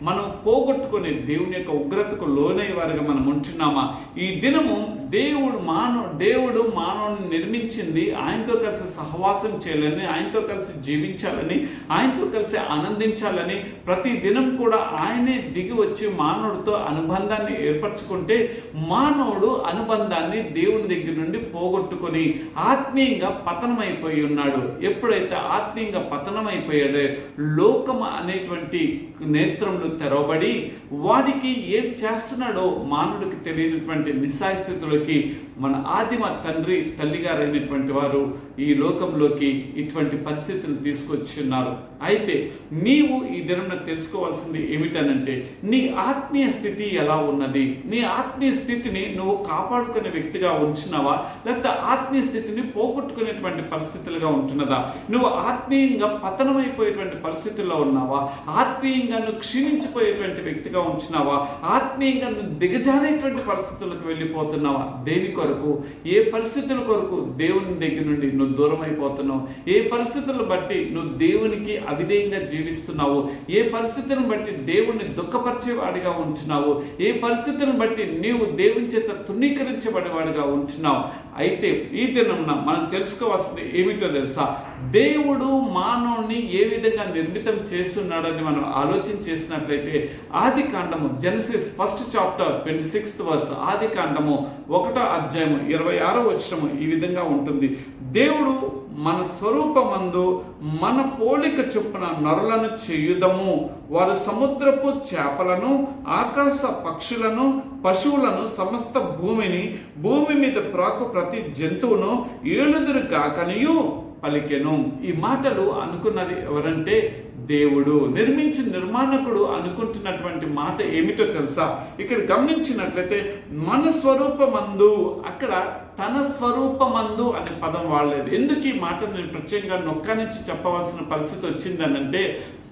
మనం పోగొట్టుకొని దేవుని యొక్క ఉగ్రతకు లోనయ్యే వారిగా మనం ఉంటున్నామా? ఈ దినము దేవుడు మానవుని నిర్మించింది ఆయనతో కలిసి సహవాసం చేయాలని, ఆయనతో కలిసి జీవించాలని, ఆయనతో కలిసి ఆనందించాలని. ప్రతి దినం కూడా ఆయనే దిగి వచ్చి మానవుడితో అనుబంధాన్ని ఏర్పరచుకుంటే మానవుడు అనుబంధాన్ని దేవుని దగ్గర నుండి పోగొట్టుకొని ఆత్మీయంగా పతనమైపోయి ఉన్నాడు. ఎప్పుడైతే ఆత్మీయంగా పతనమైపోయాడో లోకం అనేటువంటి నేత్రములు తెరవబడి వారికి ఏం చేస్తున్నాడో మానవుడికి తెలియనటువంటి నిస్సాయ స్థితిలోకి మన ఆదిమ తండ్రి తల్లిగారైనటువంటి వారు ఈ లోకంలోకి ఇటువంటి పరిస్థితులు తీసుకొచ్చి ఉన్నారు. అయితే నీవు ఈ దినం తెలుసుకోవాల్సింది ఏమిటనంటే, నీ ఆత్మీయ స్థితి ఎలా ఉన్నది? నీ ఆత్మీయ స్థితిని నువ్వు కాపాడుకునే వ్యక్తిగా ఉంచినావా, లేకపోతే ఆత్మీయ స్థితిని పోగొట్టుకునేటువంటి పరిస్థితులుగా ఉంటున్నదా? నువ్వు ఆత్మీయంగా పతనమైపోయేటువంటి పరిస్థితుల్లో ఉన్నావా? ఆత్మీయంగా నువ్వు క్షీణించిపోయేటువంటి వ్యక్తిగా ఉంచినావా? ఆత్మీయంగా నువ్వు దిగజారేటువంటి పరిస్థితులకు వెళ్ళిపోతున్నావా? దేని కొరకు, ఏ పరిస్థితుల కొరకు దేవుని దగ్గర నుండి నువ్వు దూరం అయిపోతున్నావు? ఏ పరిస్థితులను బట్టి నువ్వు దేవునికి అవిధేయంగా జీవిస్తున్నావు? ఏ పరిస్థితులను బట్టి దేవుణ్ణి దుఃఖపరిచేవాడిగా ఉంటున్నావు? ఏ పరిస్థితులను బట్టి నీవు దేవుని చేత తృణీకరించబడేవాడిగా ఉంటున్నావు? అయితే ఈ దినంన మనం తెలుసుకోవాల్సింది ఏమిటో తెలుసా? దేవుడు మానవుని ఏ విధంగా నిర్మితం చేస్తున్నాడని మనం ఆలోచన చేసినట్లయితే ఆది కాండము Genesis 1st chapter 26th verse, ఆది కాండము 1వ అధ్యాయము 26వ వచనము ఈ విధంగా ఉంటుంది. దేవుడు మన స్వరూపమందు మన పోలిక చొప్పున నరులను చేయుదము, వారు సముద్రపు చేపలను, ఆకాశ పక్షులను, పశువులను, సమస్త భూమి మీద ప్రాకు ప్రతి జంతువును ఏలుదురు కాకనియు పలికెను. ఈ మాటలు అనుకున్నది ఎవరంటే దేవుడు. నిర్మించిన నిర్మాణకుడు అనుకుంటున్నటువంటి మాట ఏమిటో తెలుసా? ఇక్కడ గమనించినట్లయితే మన స్వరూపమందు, అక్కడ తన స్వరూపమందు అనే పదం వాడలేదు. ఎందుకు ఈ మాట నేను ప్రత్యేకంగా నొక్కానించి చెప్పవలసిన పరిస్థితి వచ్చిందనంటే,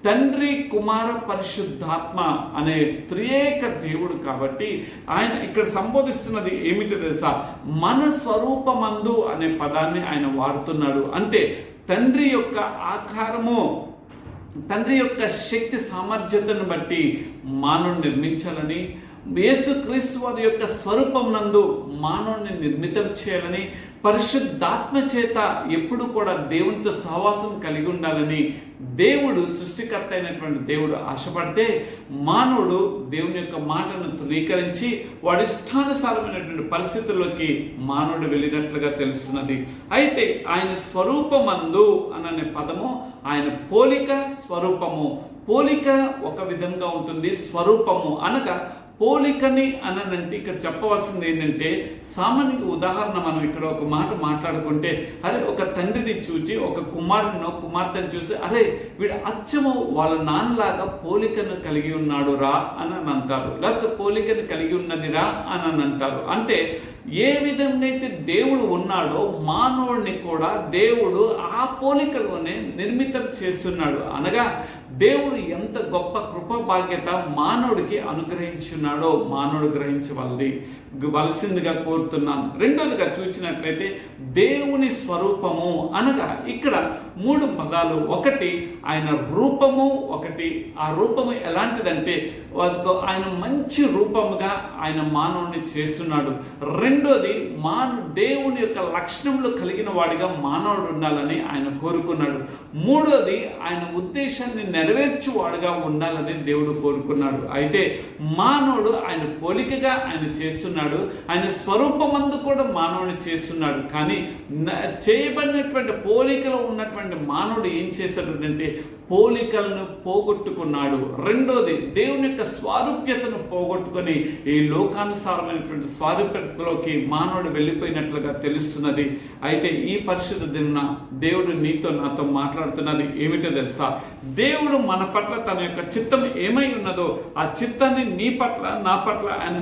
తండ్రి, కుమార, పరిశుద్ధాత్మ అనే త్రియేక దేవుడు కాబట్టి ఆయన ఇక్కడ సంబోధిస్తున్నది ఏమిటో తెలుసా? మన స్వరూపమందు అనే పదాన్ని ఆయన వాడుతున్నాడు. అంటే తండ్రి యొక్క ఆకారము, తండ్రి యొక్క శక్తి సామర్థ్యతను బట్టి మానవుని నిర్మించాలని, యేసుక్రీస్తు వారి యొక్క స్వరూపం నందు మానవుని నిర్మితం చేయాలని, పరిశుద్ధాత్మ చేత ఎప్పుడు కూడా దేవునితో సహవాసం కలిగి ఉండాలని దేవుడు, సృష్టికర్త అయినటువంటి దేవుడు ఆశపడితే మానవుడు దేవుని యొక్క మాటను ధృవీకరించి వాడి ఇష్టానుసారమైనటువంటి పరిస్థితుల్లోకి మానవుడు వెళ్ళినట్లుగా తెలుస్తున్నది. అయితే ఆయన స్వరూపమందు అనే పదము ఆయన పోలిక, స్వరూపము. పోలిక ఒక విధంగా ఉంటుంది, స్వరూపము అనగా పోలికని అనంటే ఇక్కడ చెప్పవలసింది ఏంటంటే, సామాన్య ఉదాహరణ మనం ఇక్కడ ఒక మాట మాట్లాడుకుంటే, అరే ఒక తండ్రిని చూసి ఒక కుమార్తెను చూసి, అరే వీడు అచ్చము వాళ్ళ నాన్నలాగా పోలికను కలిగి ఉన్నాడు రా అని అంటారు, లేకపోతే పోలికను కలిగి ఉన్నదిరా అని అంటారు. అంటే ఏ విధంగా అయితే దేవుడు ఉన్నాడో మానవుడిని కూడా దేవుడు ఆ పోలికలోనే నిర్మితం చేస్తున్నాడు. అనగా దేవుడు ఎంత గొప్ప కృప బాధ్యత మానవుడికి అనుగ్రహించున్నాడో మానవుడు గ్రహించవలసిందిగా కోరుతున్నాను. రెండోదిగా చూసినట్లయితే దేవుని స్వరూపము అనగా ఇక్కడ 3 పదాలు. ఒకటి ఆయన రూపము, ఒకటి ఆ రూపము ఎలాంటిదంటే ఆయన మంచి రూపముగా ఆయన మానవుని చేస్తున్నాడు. రెండోది దేవుని యొక్క లక్షణములు కలిగిన వాడిగా మానవుడు ఉండాలని ఆయన కోరుకున్నాడు. మూడోది ఆయన ఉద్దేశాన్ని నెరవేర్చువాడుగా ఉండాలని దేవుడు కోరుకున్నాడు. అయితే మానవుడు ఆయన పోలికగా ఆయన చేస్తున్నాడు, ఆయన స్వరూపమందు కూడా మానవుని చేస్తున్నాడు. కానీ చేయబడినటువంటి పోలికలో ఉన్నటువంటి మానవుడు ఏం చేశాడు అంటే పోలికలను పోగొట్టుకున్నాడు. రెండోది దేవుని యొక్క స్వారూప్యతను పోగొట్టుకొని ఈ లోకానుసారమైనటువంటి స్వారూప్యతలోకి మానవుడు వెళ్ళిపోయినట్లుగా తెలుస్తున్నది. అయితే ఈ పరిశుద్ధ దిన దేవుడు నీతో నాతో మాట్లాడుతున్నది ఏమిటో తెలుసా? దేవుడు మన పట్ల తన యొక్క చిత్తం ఏమై ఉన్నదో ఆ చిత్తాన్ని నీ పట్ల నా పట్ల ఆయన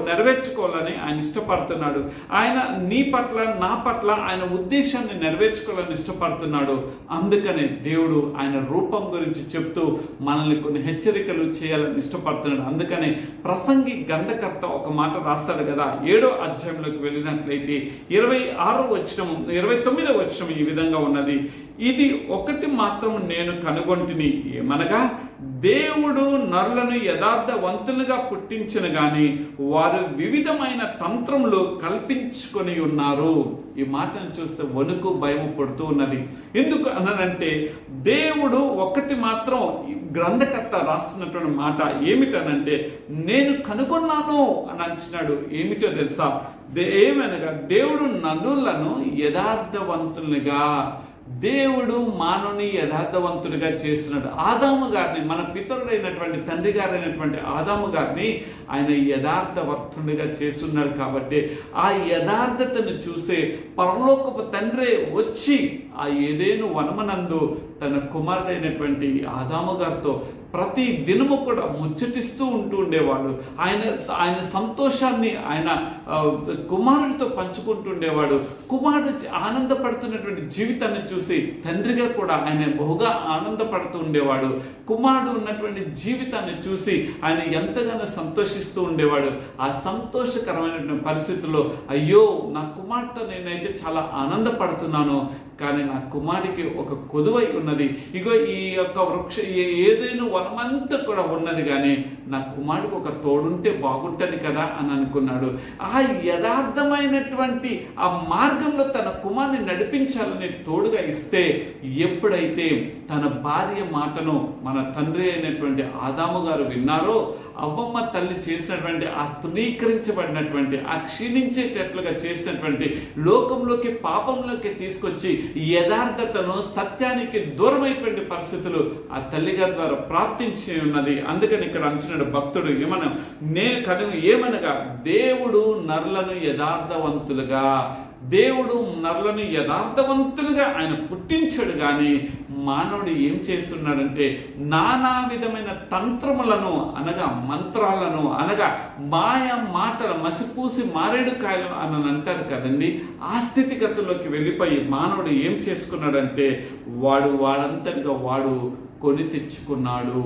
నెరవేర్చుకోవాలని ఆయన ఇష్టపడుతున్నాడు. ఆయన నీ పట్ల నా పట్ల ఆయన ఉద్దేశాన్ని నెరవేర్చుకోవాలని ఇష్టపడుతున్నాడు. అందుకనే దేవుడు ఆయన రూపం గురించి చెప్తూ మనల్ని కొన్ని హెచ్చరికలు చేయాలని ఇష్టపడుతున్నాడు. అందుకనే ప్రసంగి గ్రంథకర్త ఒక మాట రాస్తాడు కదా, 7వ అధ్యాయంలోకి వెళ్ళినట్లయితే 26వ వచనం 29వ వచనం ఈ విధంగా ఉన్నది. ఇది ఒకటి మాత్రం నేను కనుగొంటిని, ఏమనగా దేవుడు నరులను యథార్థవంతులుగా పుట్టించిన గాని వారు వివిధమైన తంత్రములు కల్పించుకొని ఉన్నారు. ఈ మాటను చూస్తే వణుకు భయము పడుతూ ఉన్నది. ఎందుకు అనంటే దేవుడు ఒక్కటి మాత్రం గ్రంథకర్త రాస్తున్నటువంటి మాట ఏమిటనంటే, నేను కనుగొన్నాను అని అంటున్నాడు. ఏమిటో తెలుసా? ఏమనగా దేవుడు నరులను యథార్థవంతులుగా, దేవుడు మానవుని యథార్థవంతుడిగా చేస్తున్నాడు. ఆదాము గారిని, మన పితరుడైనటువంటి తండ్రి గారైనటువంటి ఆదాము గారిని ఆయన యథార్థవర్తుడిగా చేస్తున్నాడు. కాబట్టి ఆ యథార్థతను చూసే పరలోకపు తండ్రే వచ్చి ఆ ఏదేను వనమనందు తన కుమారుడైనటువంటి ఆదాము గారితో ప్రతి దినము కూడా ముచ్చటిస్తూ ఉంటూ ఉండేవాడు. ఆయన సంతోషాన్ని ఆయన కుమారుడితో పంచుకుంటుండేవాడు. కుమారుడు ఆనందపడుతున్నటువంటి జీవితాన్ని చూసి తండ్రిగా కూడా ఆయన బహుగా ఆనందపడుతూ ఉండేవాడు. కుమారుడు ఉన్నటువంటి జీవితాన్ని చూసి ఆయన ఎంతగానో సంతోషిస్తూ ఉండేవాడు. ఆ సంతోషకరమైనటువంటి పరిస్థితుల్లో, అయ్యో నా కుమార్తె నేనైతే చాలా ఆనందపడుతున్నాను, కానీ నా కుమారుడికి ఒక కొదువై ఉన్నది. ఇగో ఈ యొక్క ఏదైనా వనమంతా కూడా ఉన్నది, కానీ నా కుమారుడికి ఒక తోడుంటే బాగుంటుంది కదా అని అనుకున్నాడు. ఆ యథార్థమైనటువంటి ఆ మార్గంలో తన కుమారుని నడిపించాలని తోడుగా ఇస్తే, ఎప్పుడైతే తన భార్య మాటను మన తండ్రి అయినటువంటి ఆదాము గారు విన్నారో, అవ్వమ్మ తల్లి చేసినటువంటి ఆ తృణీకరించబడినటువంటి, ఆ క్షీణించేటట్లుగా చేసినటువంటి లోకంలోకి, పాపంలోకి తీసుకొచ్చి యథార్థతను, సత్యానికి దూరమైనటువంటి పరిస్థితులు ఆ తల్లిగారి ద్వారా ప్రాప్తించి ఉన్నది. అందుకని ఇక్కడ అంటున్నాడు భక్తుడు ఏమనగా దేవుడు నరులను యథార్థవంతులుగా, దేవుడు నరులను యథార్థవంతులుగా ఆయన పుట్టించాడు. కానీ మానవుడు ఏం చేస్తున్నాడంటే నానా విధమైన తంత్రములను, అనగా మంత్రాలను, అనగా మాయ మాటలు, మసిపూసి మారేడు కాయలు అని అంటారు కదండి. ఆ స్థితిగతుల్లోకి వెళ్ళిపోయి మానవుడు ఏం చేసుకున్నాడంటే వాడంతటిగా వాడు కొని తెచ్చుకున్నాడు.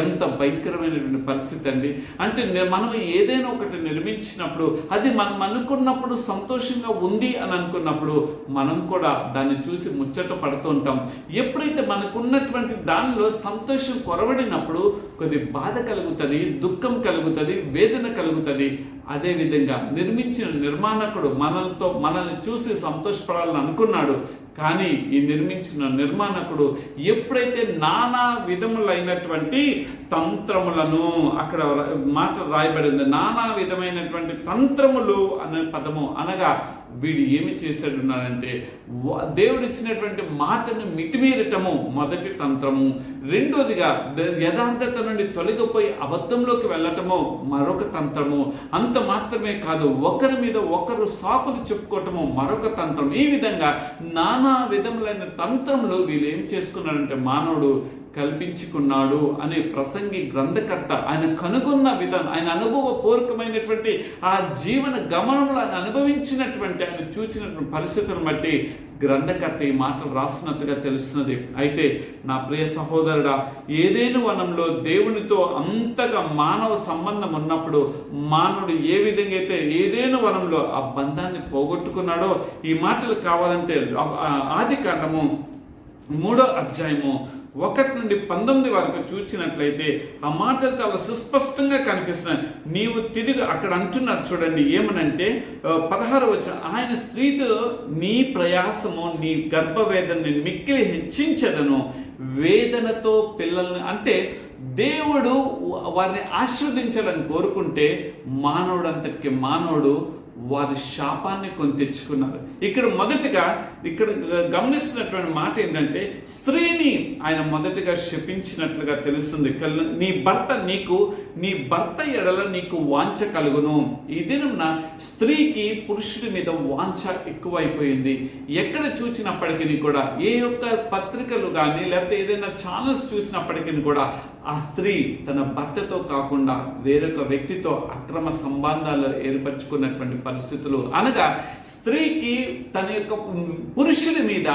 ఎంత భయంకరమైనటువంటి పరిస్థితి అండి. అంటే మనం ఏదైనా ఒకటి నిర్మించినప్పుడు అది మనం అనుకున్నప్పుడు సంతోషంగా ఉంది అని అనుకున్నప్పుడు మనం కూడా దాన్ని చూసి ముచ్చట పడుతూ ఉంటాం. ఎప్పుడైతే మనకున్నటువంటి దానిలో సంతోషం కొరవడినప్పుడు కొద్ది బాధ కలుగుతుంది, దుఃఖం కలుగుతుంది, వేదన కలుగుతుంది. అదేవిధంగా నిర్మించిన నిర్మాణకుడు మనల్ని చూసి సంతోషపడాలని అనుకున్నాడు. కానీ ఈ నిర్మించిన నిర్మాణకుడు ఎప్పుడైతే నానా విధములైనటువంటి తంత్రములను, అక్కడ మాట రాయబడింది, నానా విధమైనటువంటి తంత్రములు అనే పదము, అనగా వీడు ఏమి చేశాడున్నాడంటే దేవుడు ఇచ్చినటువంటి మాటను మితిమీరటము మొదటి తంత్రము. రెండోదిగా యథార్థత నుండి తొలగిపోయి అబద్ధంలోకి వెళ్ళటము మరొక తంత్రము. అంత మాత్రమే కాదు, ఒకరి మీద ఒకరు సాకులు చెప్పుకోవటము మరొక తంత్రం. ఈ విధంగా నానా విధములైన తంత్రములు వీళ్ళు ఏం చేసుకున్నారంటే మానవుడు కల్పించుకున్నాడు అనే ప్రసంగి గ్రంథకర్త ఆయన కనుగొన్న విధానం, ఆయన అనుభవపూర్వకమైనటువంటి ఆ జీవన గమనంలో ఆయన అనుభవించినటువంటి, ఆయన చూసినటువంటి పరిస్థితులను బట్టి గ్రంథకర్త ఈ మాటలు రాసినట్టుగా తెలుస్తున్నది. అయితే నా ప్రియ సహోదరుడా, ఏదేను వనంలో దేవునితో అంతగా మానవ సంబంధం ఉన్నప్పుడు మానవుడు ఏ విధంగా అయితే ఏదేను వనంలో ఆ బంధాన్ని పోగొట్టుకున్నాడో, ఈ మాటలు కావాలంటే ఆదికాండము 3వ అధ్యాయము 1 నుండి 19 వరకు చూసినట్లయితే ఆ మాటలు చాలా సుస్పష్టంగా కనిపిస్తున్నాయి. నీవు తిరిగి అక్కడ అంటున్నారు చూడండి, ఏమనంటే 16వ వచనం, ఆయన స్త్రీతో నీ ప్రయాసము, నీ గర్భవేదనని మిక్కిలి హెచ్చించదను, వేదనతో పిల్లల్ని, అంటే దేవుడు వారిని ఆశీర్వదించాలని కోరుకుంటే మానవుడంతటికి మానవుడు వారి శాపాన్ని కొని తెచ్చుకున్నారు. ఇక్కడ మొదటిగా గమనిస్తున్నటువంటి మాట ఏంటంటే స్త్రీని ఆయన మొదటిగా శపించినట్లుగా తెలుస్తుంది. నీ భర్త ఎడల నీకు వాంఛ కలుగును. ఈ దినంన స్త్రీకి పురుషుడి మీద వాంఛ ఎక్కువైపోయింది. ఎక్కడ చూసినప్పటికీ కూడా, ఏ యొక్క పత్రికలు కానీ లేకపోతే ఏదైనా ఛానల్స్ చూసినప్పటికీ కూడా ఆ స్త్రీ తన భర్తతో కాకుండా వేరొక వ్యక్తితో అక్రమ సంబంధాలు ఏర్పరచుకున్నటువంటి పరిస్థితులు, అనగా స్త్రీకి తన యొక్క పురుషుడి మీద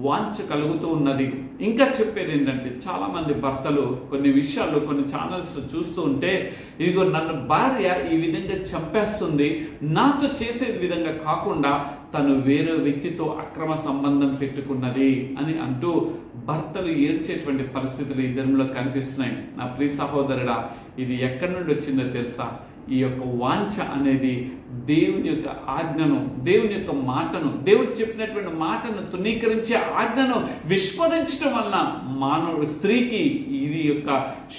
వాంఛ కలుగుతూ ఉన్నది. ఇంకా చెప్పేది ఏంటంటే, చాలామంది భర్తలు కొన్ని విషయాల్లో కొన్ని ఛానల్స్ చూస్తూ ఉంటే, ఇదిగో నన్ను భార్య ఈ విధంగా చంపేస్తుంది, నాతో చేసే విధంగా కాకుండా తను వేరే వ్యక్తితో అక్రమ సంబంధం పెట్టుకున్నది అని అంటూ భర్తలు ఏడ్చేటువంటి పరిస్థితులు ఈ దినంలో కనిపిస్తున్నాయి. నా ప్రియ సహోదరుడా, ఇది ఎక్కడి నుండి వచ్చిందో తెలుసా? ఈ యొక్క వాంఛ అనేది దేవుని యొక్క ఆజ్ఞను, దేవుని యొక్క మాటను, దేవుడు చెప్పినటువంటి మాటను తృణీకరించే ఆజ్ఞను విస్మరించడం వలన మానవుడు స్త్రీకి ఇది యొక్క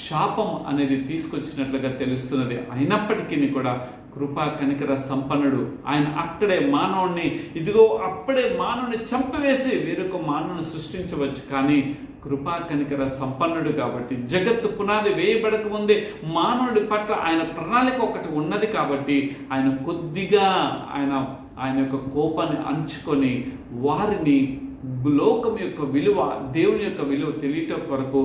శాపం అనేది తీసుకొచ్చినట్లుగా తెలుస్తున్నది. అయినప్పటికీ కూడా కృపా కనికర సంపన్నుడు ఆయన అక్కడే మానవుణ్ణి, ఇదిగో అప్పుడే మానవుని చంపివేసి వేరొక మానవుని సృష్టించవచ్చు. కానీ కృపా కనికర సంపన్నుడు కాబట్టి, జగత్తు పునాది వేయబడక ముందే మానవుడి పట్ల ఆయన ప్రణాళిక ఒకటి ఉన్నది కాబట్టి, ఆయన కొద్దిగా ఆయన యొక్క కోపాన్ని అంచుకొని వారిని లోకం యొక్క విలువ, దేవుని యొక్క విలువ తెలియటం కొరకు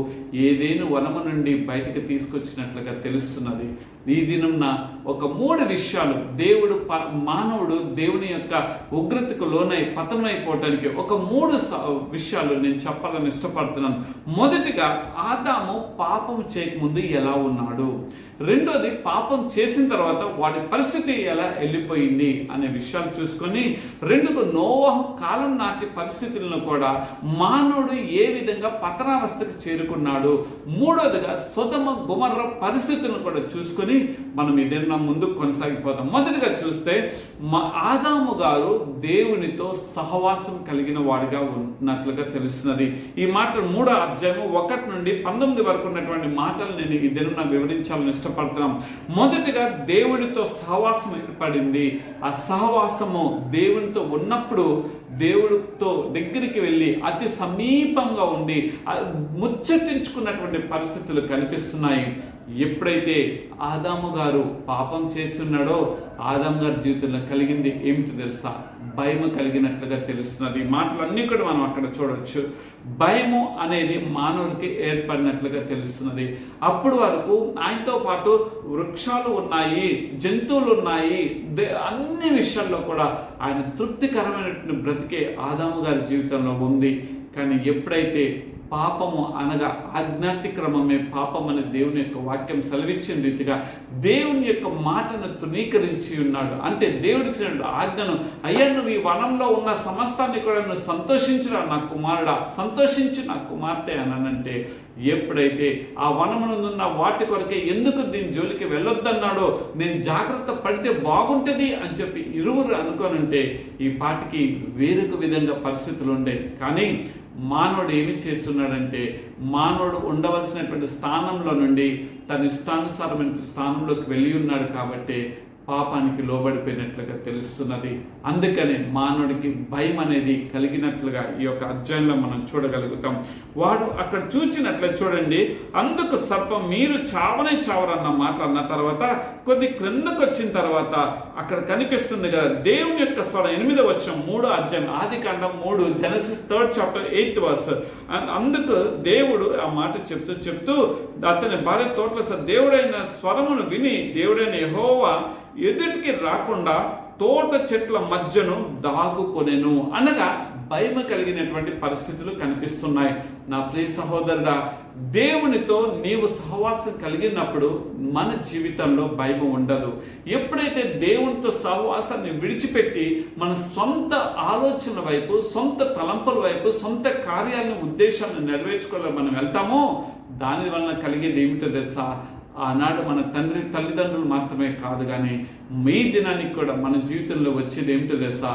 ఏదేను వనము నుండి బయటకు తీసుకొచ్చినట్లుగా తెలుస్తున్నది. ఈ దినంన ఒక 3 విషయాలు మానవుడు దేవుని యొక్క ఉగ్రతకు లోనై పతనమైపోవటానికి ఒక 3 విషయాలు నేను చెప్పాలని ఇష్టపడుతున్నాను. మొదటిగా, ఆదాము పాపం చేయకముందు ఎలా ఉన్నాడు. రెండోది, పాపం చేసిన తర్వాత వాడి పరిస్థితి ఎలా వెళ్ళిపోయింది అనే విషయాలు చూసుకొని, రెండోది, నోవహు కాలం నాటి పరిస్థితులను కూడా మానవుడు ఏ విధంగా పతనావస్థకు చేరుకున్నాడు. మూడోదిగా, సొదొమ గొమొర్రా పరిస్థితులను కూడా చూసుకొని మనం ఇదేనా ముందుకు కొనసాగిపోతాం. మొదటిగా చూస్తే, ఆదాము గారు దేవునితో సహవాసం కలిగిన వాడిగా ఉన్నట్లుగా తెలుస్తున్నది. ఈ మాటలు 3వ అధ్యాయం 1 నుండి 19 వరకు ఉన్నటువంటి మాటలు నేను ఈ దినం వివరించాలని ఇష్టపడుతున్నాం. మొదటిగా, దేవునితో సహవాసం ఏర్పడింది. ఆ సహవాసము దేవునితో ఉన్నప్పుడు దేవుడితో దగ్గరికి వెళ్ళి అతి సమీపంగా ఉండి ముచ్చటించుకున్నటువంటి పరిస్థితులు కనిపిస్తున్నాయి. ఎప్పుడైతే ఆదాము గారు పాపం చేస్తున్నాడో, ఆదాము గారి జీవితంలో కలిగింది ఏమిటి తెలుసా? భయము కలిగినట్లుగా తెలుస్తున్నది. ఈ మాటలన్నీ కూడా మనం అక్కడ చూడవచ్చు. భయము అనేది మానవుడికి ఏర్పడినట్లుగా తెలుస్తున్నది. అప్పుడు వరకు ఆయనతో పాటు వృక్షాలు ఉన్నాయి, జంతువులు ఉన్నాయి, అన్ని విషయాల్లో కూడా ఆయన తృప్తికరమైనటువంటి బ్రతికే ఆదాము గారి జీవితంలో ఉంది. కానీ ఎప్పుడైతే పాపము అనగా ఆజ్ఞాతిక్రమమే పాపం అని దేవుని యొక్క వాక్యం సెలవిచ్చిన రీతిగా దేవుని యొక్క మాటను తృణీకరించి ఉన్నాడు. అంటే దేవుడు ఇచ్చిన ఆజ్ఞను, అయ్యా నువ్వు ఈ వనంలో ఉన్న సమస్తాన్ని కూడా నువ్వు సంతోషించురా నా కుమారుడా, సంతోషించు నా కుమార్తె అనంటే, ఎప్పుడైతే ఆ వనమునున్న వాటి కొరకే ఎందుకు దీని జోలికి వెళ్ళొద్దన్నాడో, నేను జాగ్రత్త పడితే బాగుంటుంది అని చెప్పి ఇరువురు అనుకోనుంటే ఈ పాటికి వేరొక విధంగా పరిస్థితులు ఉండే. కానీ మానవుడు ఏమి చేస్తున్నాడంటే, మానవుడు ఉండవలసినటువంటి స్థానంలో నుండి తన ఇష్టానుసారమైన స్థానంలోకి వెళ్ళి ఉన్నాడు కాబట్టి పాపానికి లోబడిపోయినట్లుగా తెలుస్తున్నది. అందుకనే మానవుడికి భయం అనేది కలిగినట్లుగా ఈ యొక్క అధ్యాయంలో మనం చూడగలుగుతాం. వాడు అక్కడ చూచినట్లే చూడండి, అందుకు సర్పం మీరు చావనే చావరన్న మాట అన్న తర్వాత కొద్ది క్రిందకు వచ్చిన తర్వాత అక్కడ కనిపిస్తుంది కదా దేవుని యొక్క స్వరం. 8వ వచనం 3వ అధ్యాయం ఆదికాండం 3 Genesis 3rd chapter 8th verse. అందుకు దేవుడు ఆ మాట చెప్తూ అతని భార్య తోటలో దేవుడైన స్వరమును విని దేవుడైన యెహోవా ఎదుటికి రాకుండా తోట చెట్ల మధ్యను దాగుకొనెను అనగా భయం కలిగినటువంటి పరిస్థితులు కనిపిస్తున్నాయి. నా ప్రియ సహోదరుడా, దేవునితో నీవు సహవాసం కలిగినప్పుడు మన జీవితంలో భయం ఉండదు. ఎప్పుడైతే దేవునితో సహవాసాన్ని విడిచిపెట్టి మన సొంత ఆలోచన వైపు, సొంత తలంపుల వైపు, సొంత కార్యాలను, ఉద్దేశాలను నెరవేర్చుకోవాలని మనం వెళ్తామో, దాని వలన కలిగేది ఏమిటో తెలుసా? ఆనాడు మన తల్లిదండ్రులు మాత్రమే కాదు, కానీ మీ దినానికి కూడా మన జీవితంలో వచ్చేది ఏమిటో తెలుసా?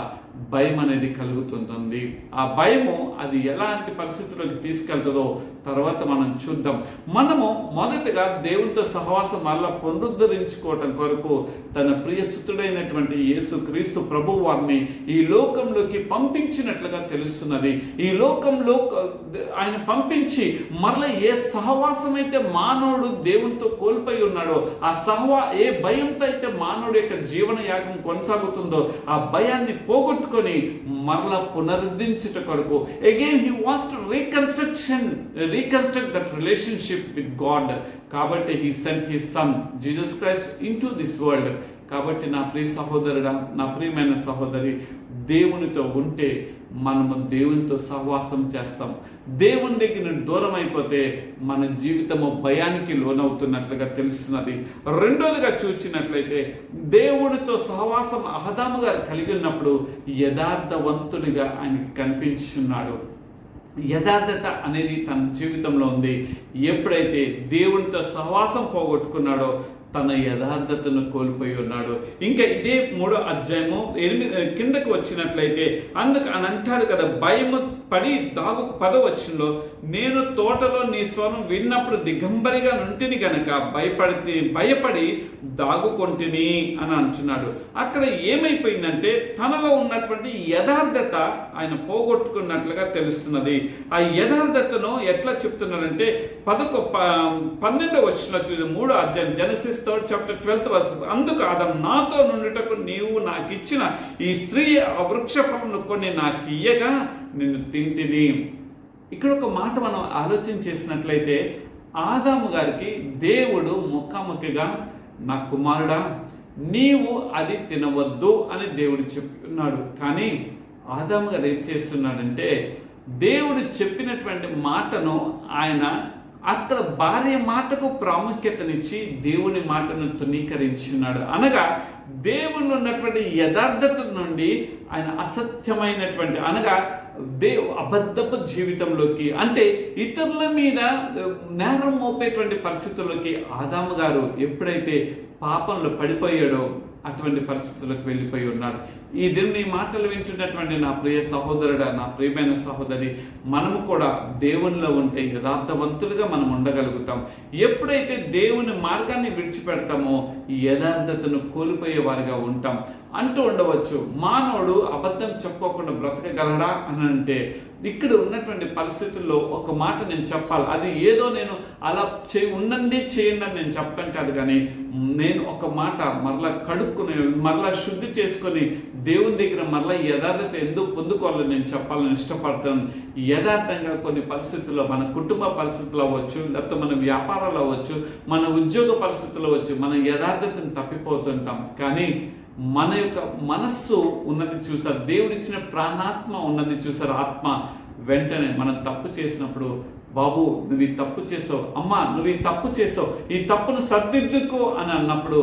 భయం అనేది కలుగుతుంది. ఆ భయము అది ఎలాంటి పరిస్థితుల్లోకి తీసుకెళ్తుందో తర్వాత మనం చూద్దాం. మనము మొదటగా దేవునితో సహవాసం మళ్ళా పునరుద్ధరించుకోవటం కొరకు తన ప్రియసుతుడైనటువంటి యేసు క్రీస్తు ప్రభువు వారిని ఈ లోకంలోకి పంపించినట్లుగా తెలుస్తున్నది. ఈ లోకంలో ఆయన పంపించి మరలా ఏ సహవాసం అయితే మానవుడు దేవునితో కోల్పోయి ఉన్నాడో, ఆ ఏ భయంతో అయితే మానవుడి యొక్క జీవన యాగం కొనసాగుతుందో, ఆ భయాన్ని పోగొట్టుకొని మరలా పునరుద్ధరించుట కొరకు again he wants to reconstruct that relationship with God. కాబట్టి he sent his son Jesus Christ into this world. కాబట్టి నా ప్రియ సహోదరుడా, నా ప్రియమైన సహోదరి, దేవునితో ఉంటే మనము దేవునితో సహవాసం చేస్తాం. దేవుని దగ్గర దూరం అయిపోతే మన జీవితము భయానికి లోనవుతున్నట్లుగా తెలుస్తున్నది. రెండోదిగా చూచినట్లయితే దేవుడితో సహవాసం ఆదాము గారు కలిగి ఉన్నప్పుడు యథార్థవంతునిగా ఆయనకి కనిపించున్నాడు. యథార్థత అనేది తన జీవితంలో ఉంది. ఎప్పుడైతే దేవునితో సహవాసం పోగొట్టుకున్నాడో తన యథార్థతను కోల్పోయి ఉన్నాడు. ఇంకా ఇదే 3వ అధ్యాయము 8 కిందకు వచ్చినట్లయితే అందుకు అని అంటాడు కదా, భయము పడి దాగు 10వ వచనంలో, నేను తోటలో నీ స్వరం విన్నప్పుడు దిగంబరిగా నుంటిని గనక భయపడి దాగుకొంటిని అని అంటున్నాడు. అక్కడ ఏమైపోయిందంటే తనలో ఉన్నటువంటి యథార్థత ఆయన పోగొట్టుకున్నట్లుగా తెలుస్తున్నది. ఆ యథార్థతను ఎట్లా చెప్తున్నాడంటే 12వ వచనంలో చూసి 3వ అధ్యాయం Genesis 3rd chapter 12th verses, అందుకు ఆదాము, నాతో నుండుటకు నీవు నాకు ఇచ్చిన ఈ స్త్రీ ఆ వృక్ష ఫలమును కొన్ని నాకు ఇయ్యగా నేను తింటిని. ఇక్కడ ఒక మాట మనం ఆలోచన చేసినట్లయితే ఆదాము గారికి దేవుడు ముఖాముఖిగా, నా కుమారుడా నీవు అది తినవద్దు అని దేవుడు చెప్తున్నాడు. కానీ ఆదాము గారు ఏం చేస్తున్నాడంటే దేవుడు చెప్పినటువంటి మాటను ఆయన అక్కడ భార్య మాటకు ప్రాముఖ్యతనిచ్చి దేవుని మాటను తునీకరించున్నాడు. అనగా దేవుళ్ళు ఉన్నటువంటి యథార్థత నుండి ఆయన అసత్యమైనటువంటి అనగా అబద్ధపు జీవితంలోకి, అంటే ఇతరుల మీద నేరం మోపేటువంటి పరిస్థితుల్లోకి ఆదాము గారు ఎప్పుడైతే పాపంలో పడిపోయాడో అటువంటి పరిస్థితులకు వెళ్ళిపోయి ఉన్నాడు. ఈ దిన మాటలు వింటున్నటువంటి నా ప్రియ సహోదరుడా, నా ప్రియమైన సహోదరి, మనము కూడా దేవునిలో ఉంటే యథార్థవంతులుగా మనం ఉండగలుగుతాం. ఎప్పుడైతే దేవుని మార్గాన్ని విడిచిపెడతామో ఈ యథార్థతను కోల్పోయే వారిగా ఉంటాం. అంటూ ఉండవచ్చు, మానవుడు అబద్ధం చెప్పుకోకుండా బ్రతకగలడా అని అంటే ఇక్కడ ఉన్నటువంటి పరిస్థితుల్లో ఒక మాట నేను చెప్పాలి. అది ఏదో నేను అలా ఉండండి చేయండి అని నేను చెప్పడం కాదు, కానీ నేను ఒక మాట మరలా కడుక్కుని మరలా శుద్ధి చేసుకొని దేవుని దగ్గర మరలా యథార్థత ఎందుకు పొందుకోవాలని నేను చెప్పాలని ఇష్టపడతాను. యథార్థంగా కొన్ని పరిస్థితుల్లో, మన కుటుంబ పరిస్థితులు అవ్వచ్చు, లేకపోతే మన వ్యాపారాలు అవ్వచ్చు, మన ఉద్యోగ పరిస్థితులు అవ్వచ్చు, మన యథార్థతను తప్పిపోతుంటాం. కానీ మన యొక్క మనస్సు ఉన్నది చూసారు, దేవుడిచ్చిన ప్రాణాత్మ ఉన్నది చూసారు, ఆత్మ. వెంటనే మనం తప్పు చేసినప్పుడు, బాబు నువ్వు ఈ తప్పు చేసావు, అమ్మ నువ్వు ఈ తప్పు చేసావు, ఈ తప్పును సర్దిద్దుకో అని అన్నప్పుడు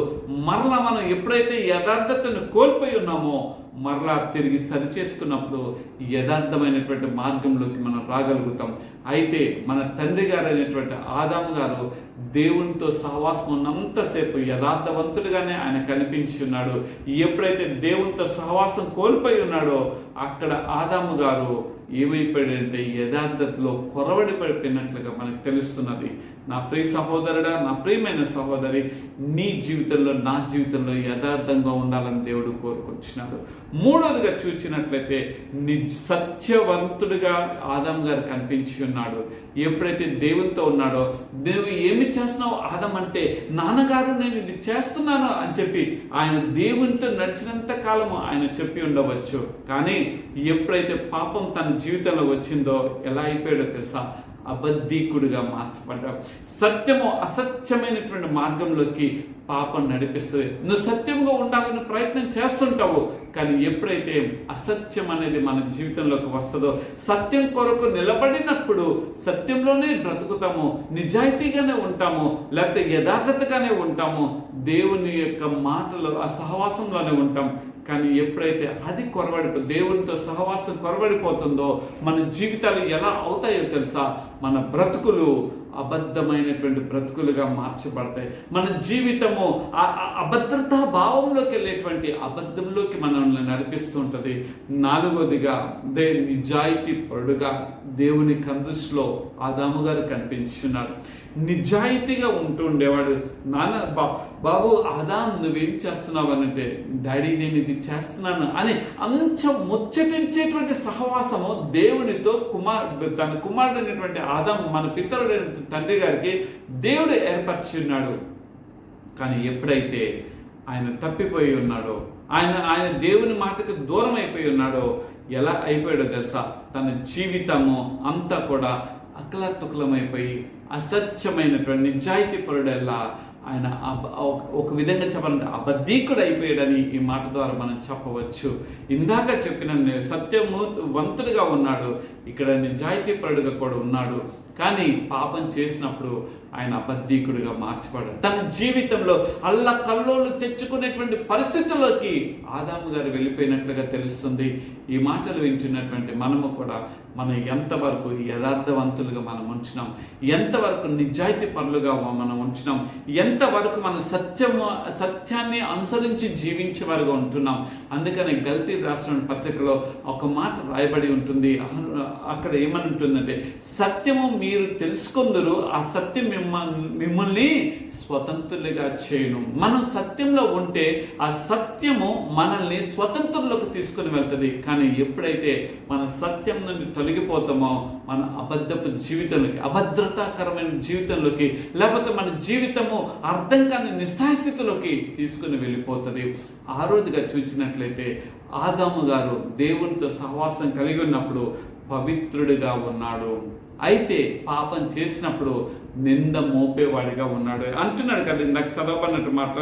మరలా మనం ఎప్పుడైతే యథార్థతను కోల్పోయి ఉన్నామో మరలా తిరిగి సరి చేసుకున్నప్పుడు యథార్థమైనటువంటి మార్గంలోకి మనం రాగలుగుతాం. అయితే మన తండ్రి గారు అయినటువంటి ఆదాము గారు దేవునితో సహవాసం ఉన్నంతసేపు యథార్థవంతుడిగానే ఆయన కనిపించి ఉన్నాడు. ఎప్పుడైతే దేవునితో సహవాసం కోల్పోయి ఉన్నాడో అక్కడ ఆదాము గారు ఏమైపోయాడంటే యథార్థతలో కొరవడి పడిపోయినట్లుగా మనకు తెలుస్తున్నది. నా ప్రియ సహోదరుడా, నా ప్రియమైన సహోదరి, నీ జీవితంలో నా జీవితంలో యథార్థంగా ఉండాలని దేవుడు కోరుకొచ్చినాడు. మూడోదిగా చూసినట్లయితే సత్యవంతుడిగా ఆదాము గారు కనిపించి ఉన్నాడు. ఎప్పుడైతే దేవునితో ఉన్నాడో, నువ్వు ఏమి చేస్తున్నావు ఆదాము అంటే, నాన్నగారు నేను ఇది చేస్తున్నాను అని చెప్పి ఆయన దేవునితో నడిచినంత కాలము ఆయన చెప్పి ఉండవచ్చు. కానీ ఎప్పుడైతే పాపం తన జీవితంలో వచ్చిందో ఎలా అయిపోయాడో తెలుసా? అబద్ధీకుడిగా మార్చబడ్డావు. సత్యము అసత్యమైనటువంటి మార్గంలోకి పాపం నడిపిస్తుంది. నువ్వు సత్యంగా ఉండాలని ప్రయత్నం చేస్తుంటావు, కానీ ఎప్పుడైతే అసత్యం అనేది మన జీవితంలోకి వస్తుందో, సత్యం కొరకు నిలబడినప్పుడు సత్యంలోనే బ్రతుకుతాము, నిజాయితీగానే ఉంటాము, లేకపోతే యథార్థతగానే ఉంటాము, దేవుని యొక్క మాటలు ఆ సహవాసంలోనే ఉంటాం. కానీ ఎప్పుడైతే అది దేవునితో సహవాసం కొరవడిపోతుందో మన జీవితాలు ఎలా అవుతాయో తెలుసా? మన బ్రతుకులు అబద్ధమైనటువంటి బ్రతుకులుగా మార్చబడతాయి. మన జీవితము అభద్రతా భావంలోకి వెళ్ళేటువంటి అబద్ధంలోకి మనల్ని నడిపిస్తూ ఉంటుంది. నాలుగోదిగా నిజాయితీ పరుడుగా దేవుని దృష్టిలో ఆదాము గారు కనిపించున్నాడు. నిజాయితీగా ఉంటూ ఉండేవాడు. బాబు ఆదాం నువ్వేం చేస్తున్నావు అనంటే, డాడీ నేను ఇది చేస్తున్నాను అని ముచ్చటించేటువంటి సహవాసము దేవునితో తన కుమారుడు అనేటువంటి ఆదాం, మన పితరుడైన తండ్రి గారికి దేవుడు ఏర్పరిచి ఉన్నాడు. కానీ ఎప్పుడైతే ఆయన తప్పిపోయి ఉన్నాడో, ఆయన దేవుని మాటకు దూరం అయిపోయి ఉన్నాడో, ఎలా అయిపోయాడో తెలుసా? తన జీవితము అంతా కూడా అకలతుకలమైపోయి అసత్యమైనటువంటి నిజాయితీ పరుడల్లా ఆయన ఒక విధంగా చెప్పాలంటే అబద్ధీకుడు అయిపోయాడని ఈ మాట ద్వారా మనం చెప్పవచ్చు. ఇందాక చెప్పిన సత్యవంతుడిగా ఉన్నాడు, ఇక్కడ నిజాయితీపరుడుగా కూడా ఉన్నాడు. కానీ పాపం చేసినప్పుడు ఆయన అబద్ధీకుడిగా మార్చబడ్డాడు. తన జీవితంలో అల్లకల్లోలు తెచ్చుకునేటువంటి పరిస్థితుల్లోకి ఆదాము గారు వెళ్ళిపోయినట్లుగా తెలుస్తుంది. ఈ మాటలు వింటున్నటువంటి మనము కూడా మనం ఎంతవరకు యథార్థవంతులుగా మనం ఉంచినాం, ఎంతవరకు నిజాయితీ పరులుగా మనం ఉంచినాం, ఎంతవరకు మన సత్యాన్ని అనుసరించి జీవించేవారుగా ఉంటున్నాం. అందుకని గల్తీ రాసిన పత్రికలో ఒక మాట రాయబడి ఉంటుంది. అక్కడ ఏమని ఉంటుందంటే, సత్యము మీరు తెలుసుకుందరు, ఆ సత్యం మిమ్మల్ని స్వతంత్రులుగా చేయను. మనం సత్యంలో ఉంటే ఆ సత్యము మనల్ని స్వతంత్రులకు తీసుకుని వెళ్తుంది. కానీ ఎప్పుడైతే మన సత్యం నుండి తొలగిపోతామో మన అబద్ధపు జీవితంలోకి, అభద్రతాకరమైన జీవితంలోకి, లేకపోతే మన జీవితము అర్థం కాని నిస్సాయస్థితిలోకి తీసుకుని వెళ్ళిపోతుంది. ఆ రోజుగా చూసినట్లయితే ఆదాము గారు దేవునితో సహవాసం కలిగి ఉన్నప్పుడు పవిత్రుడిగా ఉన్నాడు. అయితే పాపం చేసినప్పుడు నింద మోపేవాడిగా ఉన్నాడు అంటున్నాడు కదా. ఇందాక చదవబడినట్టు మాట,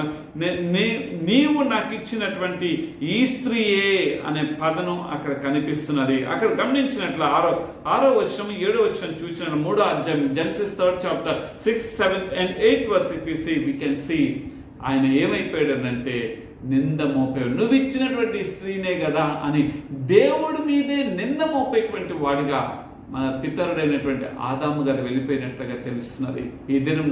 నీవు నాకు ఇచ్చినటువంటి ఈ స్త్రీయే అనే పదం అక్కడ కనిపిస్తున్నది. అక్కడ గమనించినట్లు 6వ వచనం 7వ వచనం చూసిన 3వ అధ్యాయం Genesis 3rd chapter 6, 7 and 8 verse if we see, we can see ఆయన ఏమైపోయాడనంటే నింద మోపేవాడు. నువ్వు ఇచ్చినటువంటి స్త్రీనే కదా అని దేవుడి మీదే నింద మోపేటువంటి వాడిగా మన పితరుడైనటువంటి ఆదాము గారు వెళ్ళిపోయినట్లుగా తెలుస్తున్నది. ఈ దినం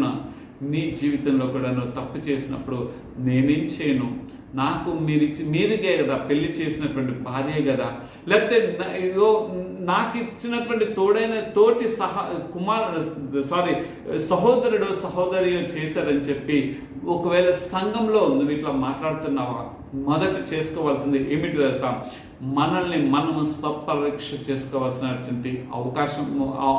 నీ జీవితంలో కూడా నువ్వు తప్పు చేసినప్పుడు నేనేం చేయను, నాకు మీరుగే కదా పెళ్లి చేసినటువంటి భార్య కదా, లేకపోతే నాకు ఇచ్చినటువంటి తోటి సహోదరుడు సహోదరియో చేశారని చెప్పి ఒకవేళ సంఘంలో నువ్వు ఇట్లా మాట్లాడుతున్నావా, మొదట చేసుకోవాల్సింది ఏమిటి తెలుసా? మనల్ని మనము స్వపరీక్ష చేసుకోవాల్సినటువంటి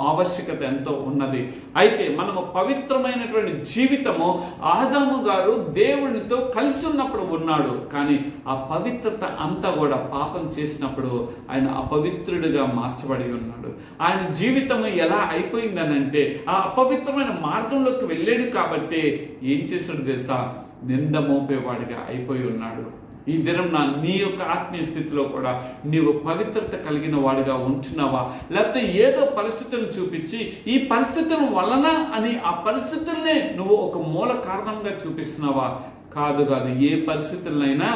ఆవశ్యకత ఎంతో ఉన్నది. అయితే మనము పవిత్రమైనటువంటి జీవితము ఆదాము గారు దేవునితో కలిసి ఉన్నప్పుడు ఉన్నాడు. కానీ ఆ పవిత్రత అంతా కూడా పాపం చేసినప్పుడు ఆయన అపవిత్రుడిగా మార్చబడి ఉన్నాడు. ఆయన జీవితము ఎలా అయిపోయిందనంటే ఆ అపవిత్రమైన మార్గంలోకి వెళ్ళాడు. కాబట్టి ఏం చేశాడు తెలుసా? నింద మోపేవాడిగా అయిపోయి ఉన్నాడు. ఈ దినం నీ యొక్క ఆత్మీయ స్థితిలో కూడా నీవు పవిత్రత కలిగిన వాడిగా ఉంటున్నావా, లేకపోతే ఏదో పరిస్థితులను చూపించి ఈ పరిస్థితుల వలన అని ఆ పరిస్థితులనే నువ్వు ఒక మూల కారణంగా చూపిస్తున్నావా? కాదు. ఏ పరిస్థితులనైనా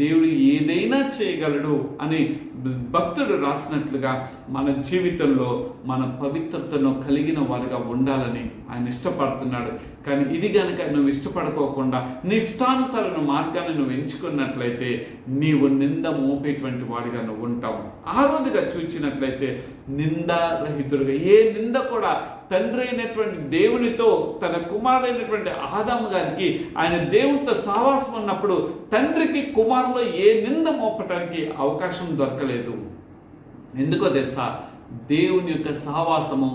దేవుడు ఏదైనా చేయగలడు అని భక్తుడు రాసినట్లుగా మన జీవితంలో మన పవిత్రతను కలిగిన వారిగా ఉండాలని ఆయన ఇష్టపడుతున్నాడు. కానీ ఇది కనుక నువ్వు ఇష్టపడుకోకుండా నీ ఇష్టానుసారమైన మార్గాన్ని నువ్వు ఎంచుకున్నట్లయితే నీవు నింద మోపేటువంటి వాడిగా నువ్వు ఉంటావు. ఆ రోజుగా చూచినట్లయితే నిందారహితుడుగా, ఏ నింద కూడా తండ్రి అయినటువంటి దేవునితో తన కుమారుడైనటువంటి ఆదాము గారికి ఆయన దేవునితో సహవాసం ఉన్నప్పుడు తండ్రికి కుమారులో ఏ నింద మోపటానికి అవకాశం దొరకలేదు. ఎందుకో తెలుసా? దేవుని యొక్క సహవాసము,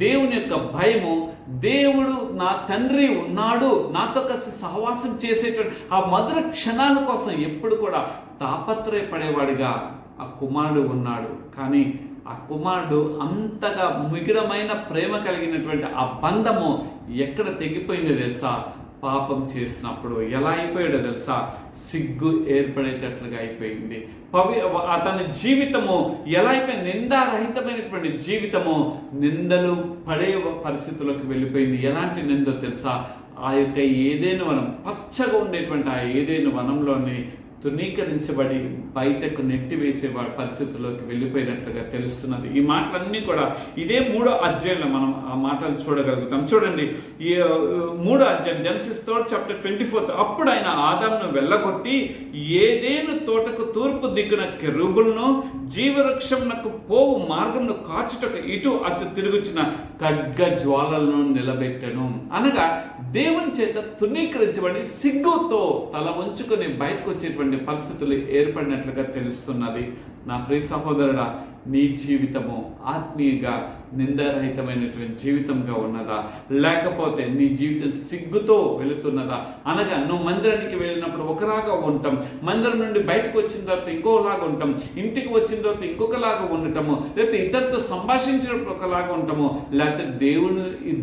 దేవుని యొక్క భయము, దేవుడు నా తండ్రి ఉన్నాడు నాతో కలిసి సహవాసం చేసేటువంటి ఆ మధుర క్షణాల కోసం ఎప్పుడు కూడా తాపత్రయపడేవాడిగా ఆ కుమారుడు ఉన్నాడు. కానీ ఆ కుమారుడు అంతగా మిగిడమైన ప్రేమ కలిగినటువంటి ఆ బంధము ఎక్కడ తెగిపోయిందో తెలుసా? పాపం చేసినప్పుడు. ఎలా అయిపోయాడో తెలుసా? సిగ్గు ఏర్పడేటట్లుగా అయిపోయింది. అతని జీవితము ఎలా అయిపోయింది? నిందారహితమైనటువంటి జీవితము నిందలు పడే పరిస్థితుల్లోకి వెళ్ళిపోయింది. ఎలాంటి నిందో తెలుసా? ఆ యొక్క ఏదైనా వనం, పచ్చగా ఉండేటువంటి ఆ ఏదైనా వనంలోని తృణీకరించబడి బయటకు నెట్టివేసే పరిస్థితుల్లోకి వెళ్ళిపోయినట్లుగా తెలుస్తున్నది. ఈ మాటలన్నీ కూడా ఇదే 3వ అధ్యాయంలో మనం ఆ మాటలు చూడగలుగుతాం. చూడండి, ఈ 3వ అధ్యాయం జెనసిస్ 3rd chapter 24. అప్పుడు ఆయన ఆదామును వెళ్ళగొట్టి ఏదేను తోటకు తూర్పు దిక్కున కెరూబులను జీవవృక్షమునకు పోవు మార్గమును కాచుటకు ఇటు అటు తిరుగుచిన ఖడ్గ జ్వాలలను నిలబెట్టెను. అనగా దేవుని చేత తృణీకరించబడి సిగ్గుతో తల వంచుకొని బయటకు వచ్చేటువంటి పరిస్థితులు ఏర్పడినట్లుగా తెలుస్తున్నది. నా ప్రియ సహోదరుడా, నీ జీవితము ఆత్మీయంగా నిందారహితమైనటువంటి జీవితంగా ఉన్నదా, లేకపోతే నీ జీవితం సిగ్గుతో వెళుతున్నదా? అనగా నువ్వు మందిరానికి వెళ్ళినప్పుడు ఒకలాగా ఉంటాం, మందిరం నుండి బయటకు వచ్చిన తర్వాత ఇంకోలాగా ఉంటాం, ఇంటికి వచ్చిన తర్వాత ఇంకొకలాగా ఉండటము, లేకపోతే ఇతరులతో సంభాషించినప్పుడు ఒకలాగా ఉంటాము, లేకపోతే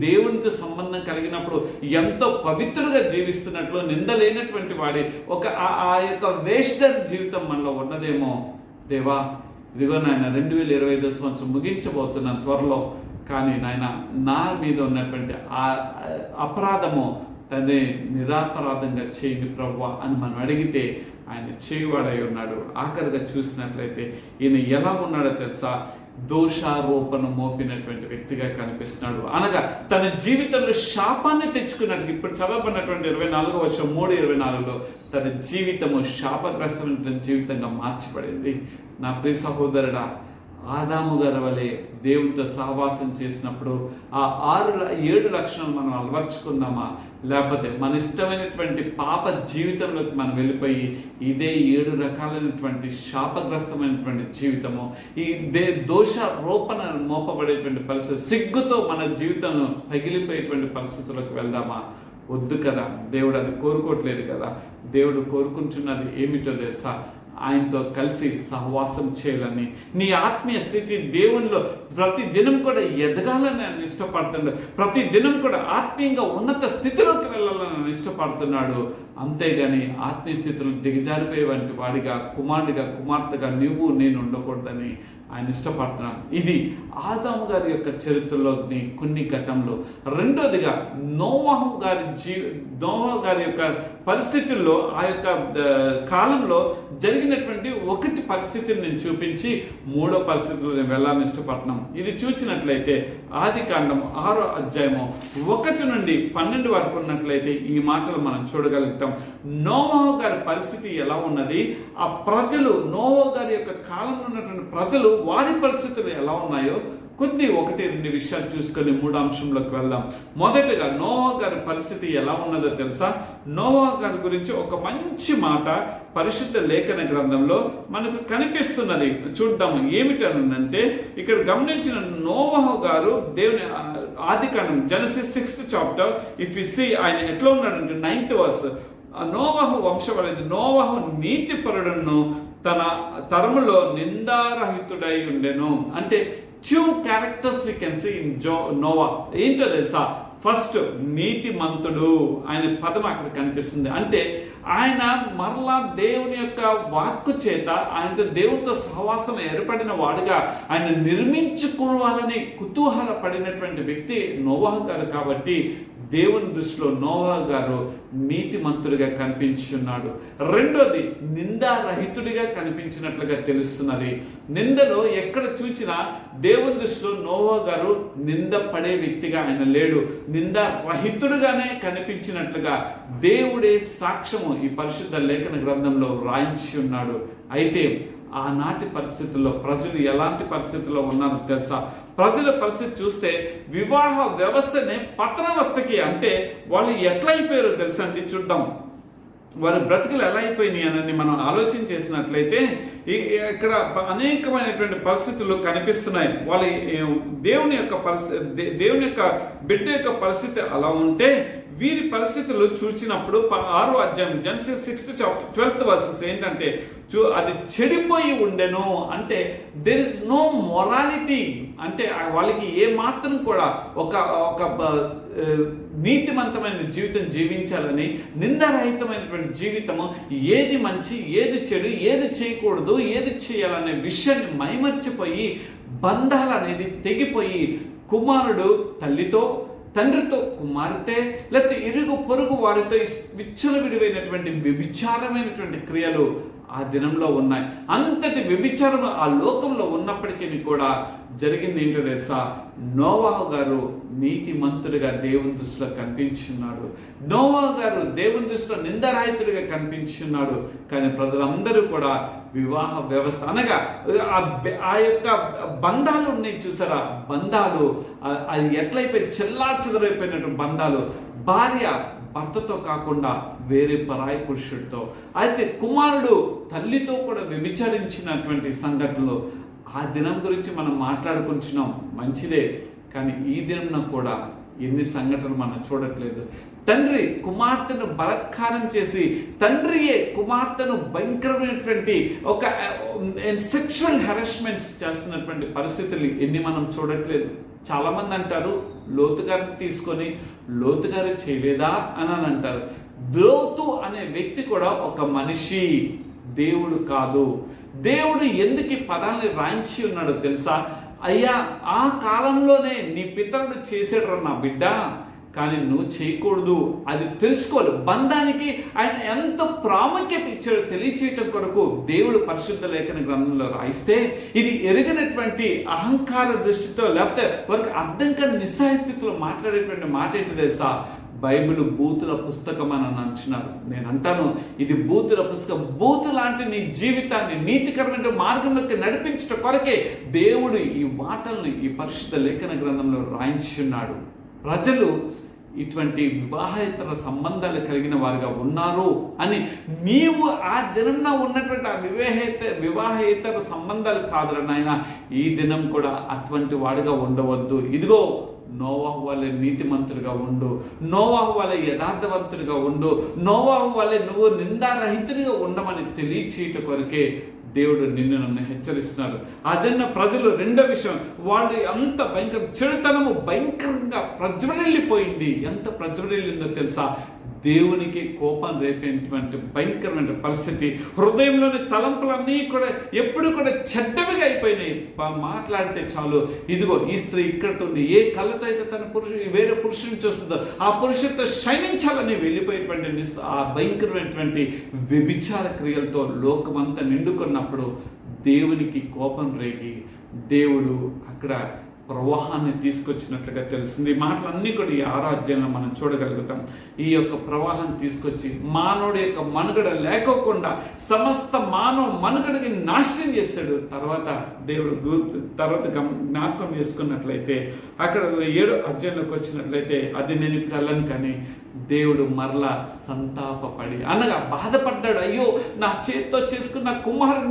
దేవునితో సంబంధం కలిగినప్పుడు ఎంతో పవిత్రుగా జీవిస్తున్నట్లు నిందలేనటువంటి వాడి ఆ యొక్క వేస్టర్ జీవితం మనలో ఉన్నదేమో. దేవా, ఇదిగో నాయన 2025 సంవత్సరం ముగించబోతున్నాను త్వరలో, కానీ నాయన నా మీద ఉన్నటువంటి ఆ అపరాధము తనే నిరాపరాధంగా చేయండి ప్రభువా అని మనం అడిగితే ఆయన చేయువాడై ఉన్నాడు. ఆఖరిగా చూసినట్లయితే ఈయన ఎలా ఉన్నాడో తెలుసా? దోషారోపణ మోపినటువంటి వ్యక్తిగా కనిపిస్తున్నాడు. అనగా తన జీవితంలో శాపాన్ని తెచ్చుకున్నట్టు ఇప్పుడు చదవబడినటువంటి 24వ వచనం 3:24లో తన జీవితము శాపగ్రస్తమైన జీవితంగా మార్చబడింది. నా ప్రియ సహోదరుడా, ఆదాము గారి వలె దేవునితో సహవాసం చేసినప్పుడు ఆ 7 లక్షణాలు మనం అలవర్చుకుందామా, లేకపోతే మన ఇష్టమైనటువంటి పాప జీవితంలోకి మనం వెళ్ళిపోయి ఇదే 7 రకాలైనటువంటి శాపగ్రస్తమైనటువంటి జీవితము, ఈ దోషారోపణ మోపబడేటువంటి పరిస్థితి, సిగ్గుతో మన జీవితం పగిలిపోయేటువంటి పరిస్థితులకు వెళ్దామా? వద్దు కదా. దేవుడు అది కోరుకోవట్లేదు కదా. దేవుడు కోరుకుంటున్నది ఏమిటో తెలుసా? ఆయనతో కలిసి సహవాసం చేయాలని, నీ ఆత్మీయ స్థితి దేవునిలో ప్రతి దినం కూడా ఎదగాలని ఆయన ఇష్టపడుతున్నాడు. ప్రతి దినం కూడా ఆత్మీయంగా ఉన్నత స్థితిలోకి వెళ్ళాలని ఆయన ఇష్టపడుతున్నాడు. అంతేగాని ఆత్మీయ స్థితిలో దిగజారిపోయే వంటి వాడిగా, కుమారుడిగా, కుమార్తెగా నువ్వు నేను ఉండకూడదని ఆయన ఇష్టపడుతున్నాను. ఇది ఆదాము గారి యొక్క చరిత్రలోని కొన్ని ఘట్టంలో. రెండోదిగా నోవాహు గారి యొక్క పరిస్థితుల్లో, ఆ యొక్క కాలంలో జరిగినటువంటి ఒకటి పరిస్థితిని నేను చూపించి 3వ పరిస్థితిలో నేను వెళ్ళాలని ఇష్టపడుతున్నాం. ఇది చూసినట్లయితే ఆదికాండం 6వ అధ్యాయము 1 నుండి 12 వరకు ఉన్నట్లయితే ఈ మాటలు మనం చూడగలుగుతాం. నోవాహు గారి పరిస్థితి ఎలా ఉన్నది, ఆ ప్రజలు, నోవాహు గారి యొక్క కాలంలో ఉన్నటువంటి ప్రజలు వారి పరిస్థితులు ఎలా ఉన్నాయో కొన్ని 1-2 విషయాలు చూసుకొని 3వ అంశంలోకి వెళ్దాం. మొదటగా నోవాహు గారి పరిస్థితి ఎలా ఉన్నదో తెలుసా? నోవాహు గారి గురించి ఒక మంచి మాట పరిశుద్ధ లేఖన గ్రంథంలో మనకు కనిపిస్తున్నది. చూద్దాము ఏమిటనంటే, ఇక్కడ గమనించిన నోవాహు గారు దేవుని ఆదికాండం Genesis 6th chapter if you see ఆయన ఎట్లా ఉన్నాడంటే 9th verse, నోవాహు వంశవళి, నోవాహు నీతిపరుడును తన తరములో నిందారహితుడై ఉండెను. అంటే 2 characters we can see in Noah. ఏంటో తెలుసా? ఫస్ట్ నీతిమంతుడు, ఆయన పదం అక్కడ కనిపిస్తుంది. అంటే ఆయన మరలా దేవుని యొక్క వాక్కు చేత ఆయనతో దేవునితో సహవాసం ఏర్పడిన వాడుగా ఆయన నిర్మించుకోవాలని కుతూహల పడినటువంటి వ్యక్తి నోవాహు గారు. కాబట్టి దేవుని దృష్టిలో నోవాహు గారు నీతిమంతుడిగా కనిపించున్నాడు. రెండోది, నిందారహితుడిగా కనిపించినట్లుగా తెలుస్తున్నది. నిందలో ఎక్కడ చూసినా దేవుని దృష్టిలో నోవాహు గారు నింద పడే వ్యక్తిగా ఆయన లేడు, నిందారహితుడుగానే కనిపించినట్లుగా దేవుడే సాక్ష్యము ఈ పరిశుద్ధ లేఖన గ్రంథంలో వ్రాయించి ఉన్నాడు. అయితే ఆనాటి పరిస్థితుల్లో ప్రజలు ఎలాంటి పరిస్థితుల్లో ఉన్నారో తెలుసా? ప్రజల పరిస్థితి చూస్తే వివాహ వ్యవస్థనే పతనావస్థకి, అంటే వాళ్ళు ఎట్లా అయిపోయారో తెలుసా అండి? చూద్దాం వారి బ్రతుకులు ఎలా అయిపోయినాయి అని మనం ఆలోచన చేసినట్లయితే ఇక్కడ అనేకమైనటువంటి పరిస్థితులు కనిపిస్తున్నాయి. వాళ్ళ దేవుని యొక్క పరిస్థితి, దేవుని యొక్క బిడ్డ యొక్క పరిస్థితి అలా ఉంటే వీరి పరిస్థితులు చూసినప్పుడు 6వ అధ్యాయం Genesis 6th chapter 12th verse ఏంటంటే, అది చెడిపోయి ఉండెను. అంటే దెర్ ఇస్ నో మొరాలిటీ. అంటే వాళ్ళకి ఏ మాత్రం కూడా ఒక నీతిమంతమైన జీవితం జీవించాలని, నిందారహితమైనటువంటి జీవితము, ఏది మంచి, ఏది చెడు, ఏది చేయకూడదు, ఏది చేయాలనే విషయాన్ని మైమర్చిపోయి బంధాలు అనేది తెగిపోయి కుమారుడు తల్లితో, తండ్రితో కుమార్తె, లేకపోతే ఇరుగు పొరుగు వారితో విచ్చలవిడివైనటువంటి వ్యభిచారమైనటువంటి క్రియలు ఆ దినంలో ఉన్నాయి. అంతటి వ్యభిచారం ఆ లోకంలో ఉన్నప్పటికీ కూడా జరిగింది ఏంటో తెలుసా? నోవాహు గారు నీతిమంతుడిగా దేవుని దృష్టిలో కనిపించున్నాడు. నోవాహు గారు దేవుని దృష్టిలో నిందారహితుడిగా కనిపించున్నాడు. కానీ ప్రజలందరూ కూడా వివాహ వ్యవస్థ అనగా ఆ యొక్క బంధాలు ఉన్నాయి చూసారా? బంధాలు అది ఎట్లయిపోయి చెల్లా చెదరైపోయినటువంటి బంధాలు, భార్య భర్తతో కాకుండా వేరే పరాయి పురుషుడితో, అయితే కుమారుడు తల్లితో కూడా వ్యభిచరించినటువంటి సంఘటనలు, ఆ దినం గురించి మనం మాట్లాడుకుంటున్నాం, మంచిదే. కానీ ఈ దినం కూడా ఎన్ని సంఘటనలు మనం చూడట్లేదు. తండ్రి కుమార్తెను బలాత్కారం చేసి, తండ్రియే కుమార్తెను భయంకరమైనటువంటి ఒక సెక్షువల్ హెరాస్మెంట్స్ చేస్తున్నటువంటి పరిస్థితులు ఎన్ని మనం చూడట్లేదు. చాలామంది అంటారు లోతు గారిని తీసుకొని లోతు గారు చేయలేదా అని అంటారు. లోతు అనే వ్యక్తి కూడా ఒక మనిషి, దేవుడు కాదు. దేవుడు ఎందుకు ఈ పదాన్ని రాయించి ఉన్నాడో తెలుసా? అయ్యా, ఆ కాలంలోనే నీ పితరుడు చేసాడు నా బిడ్డ, కానీ నువ్వు చేయకూడదు. అది తెలుసుకోవాలి. బంధానికి ఆయన ఎంత ప్రాముఖ్యత ఇచ్చాడో తెలియచేయటం కొరకు దేవుడు పరిశుద్ధ లేఖన గ్రంథంలో రాయిస్తే, ఇది ఎరిగినటువంటి అహంకార దృష్టితో లేకపోతే వారికి అర్థం కాని నిస్సహాయ స్థితిలో మాట్లాడేటువంటి మాట ఏంటి తెలుసా? బైబిల్ బూతుల పుస్తకం అని అంటున్నారు. నేను అంటాను, ఇది బూతుల పుస్తకం. బూతు లాంటి నీ జీవితాన్ని నీతికరమైన మార్గంలోకి నడిపించడం కొరకే దేవుడు ఈ మాటలను ఈ పరిశుద్ధ లేఖన గ్రంథంలో రాయించి ఉన్నాడు. ప్రజలు ఇటువంటి వివాహేతర సంబంధాలు కలిగిన వారుగా ఉన్నారు అని నీవు ఆ దినంలో ఉన్నటువంటి ఆ వివాహేతర సంబంధాలు కాదురా నాయన, ఈ దినం కూడా అటువంటి వాడుగా ఉండవద్దు. ఇదిగో నోవాహు వలె నీతిమంతుడిగా ఉండు, నోవాహు వలె యథార్థవంతుడిగా ఉండు, నోవాహు వలె నువ్వు నిందారహితుడిగా ఉండమని తెలియచేయట కొరకే దేవుడు నిన్ను నన్ను హెచ్చరిస్తున్నారు. అదన్న ప్రజలు రెండో విషయం, వాళ్ళు అంత చెడుతనము భయంకరంగా ప్రజ్వరిల్లిపోయింది. ఎంత ప్రజ్వరిల్లిందో తెలుసా? దేవునికి కోపం రేపేటువంటి భయంకరమైన పరిస్థితి. హృదయంలోని తలంపులన్నీ కూడా ఎప్పుడు కూడా చెడ్డవిగా అయిపోయినాయి. మాట్లాడితే చాలు, ఇదిగో ఈ స్త్రీ ఇక్కడితో ఉంది, ఏ కళ్ళతో అయితే తన వేరే పురుషుని చూస్తుందో ఆ పురుషుడితో శయనించాలని వెళ్ళిపోయేటువంటి ఆ భయంకరమైనటువంటి వ్యభిచార క్రియలతో లోకమంతా నిండుకున్నప్పుడు దేవునికి కోపం రేగి దేవుడు అక్కడ ప్రవాహాన్ని తీసుకొచ్చినట్లుగా తెలుస్తుంది. ఈ మాటలన్నీ కూడా ఈ ఆరాధ్యంలో మనం చూడగలుగుతాం. ఈ యొక్క ప్రవాహం తీసుకొచ్చి మానవుడి యొక్క మనుగడ లేకోకుండా సమస్త మానవ మనుగడకి నాశనం చేశాడు. తర్వాత దేవుడు జ్ఞాపకం చేసుకున్నట్లయితే అక్కడ 7వ అధ్యాయంలోకి వచ్చినట్లయితే, అది నేను కలను కానీ దేవుడు మరలా సంతాపపడి అనగా బాధపడ్డాడు. అయ్యో, నా చేతితో చేసుకున్న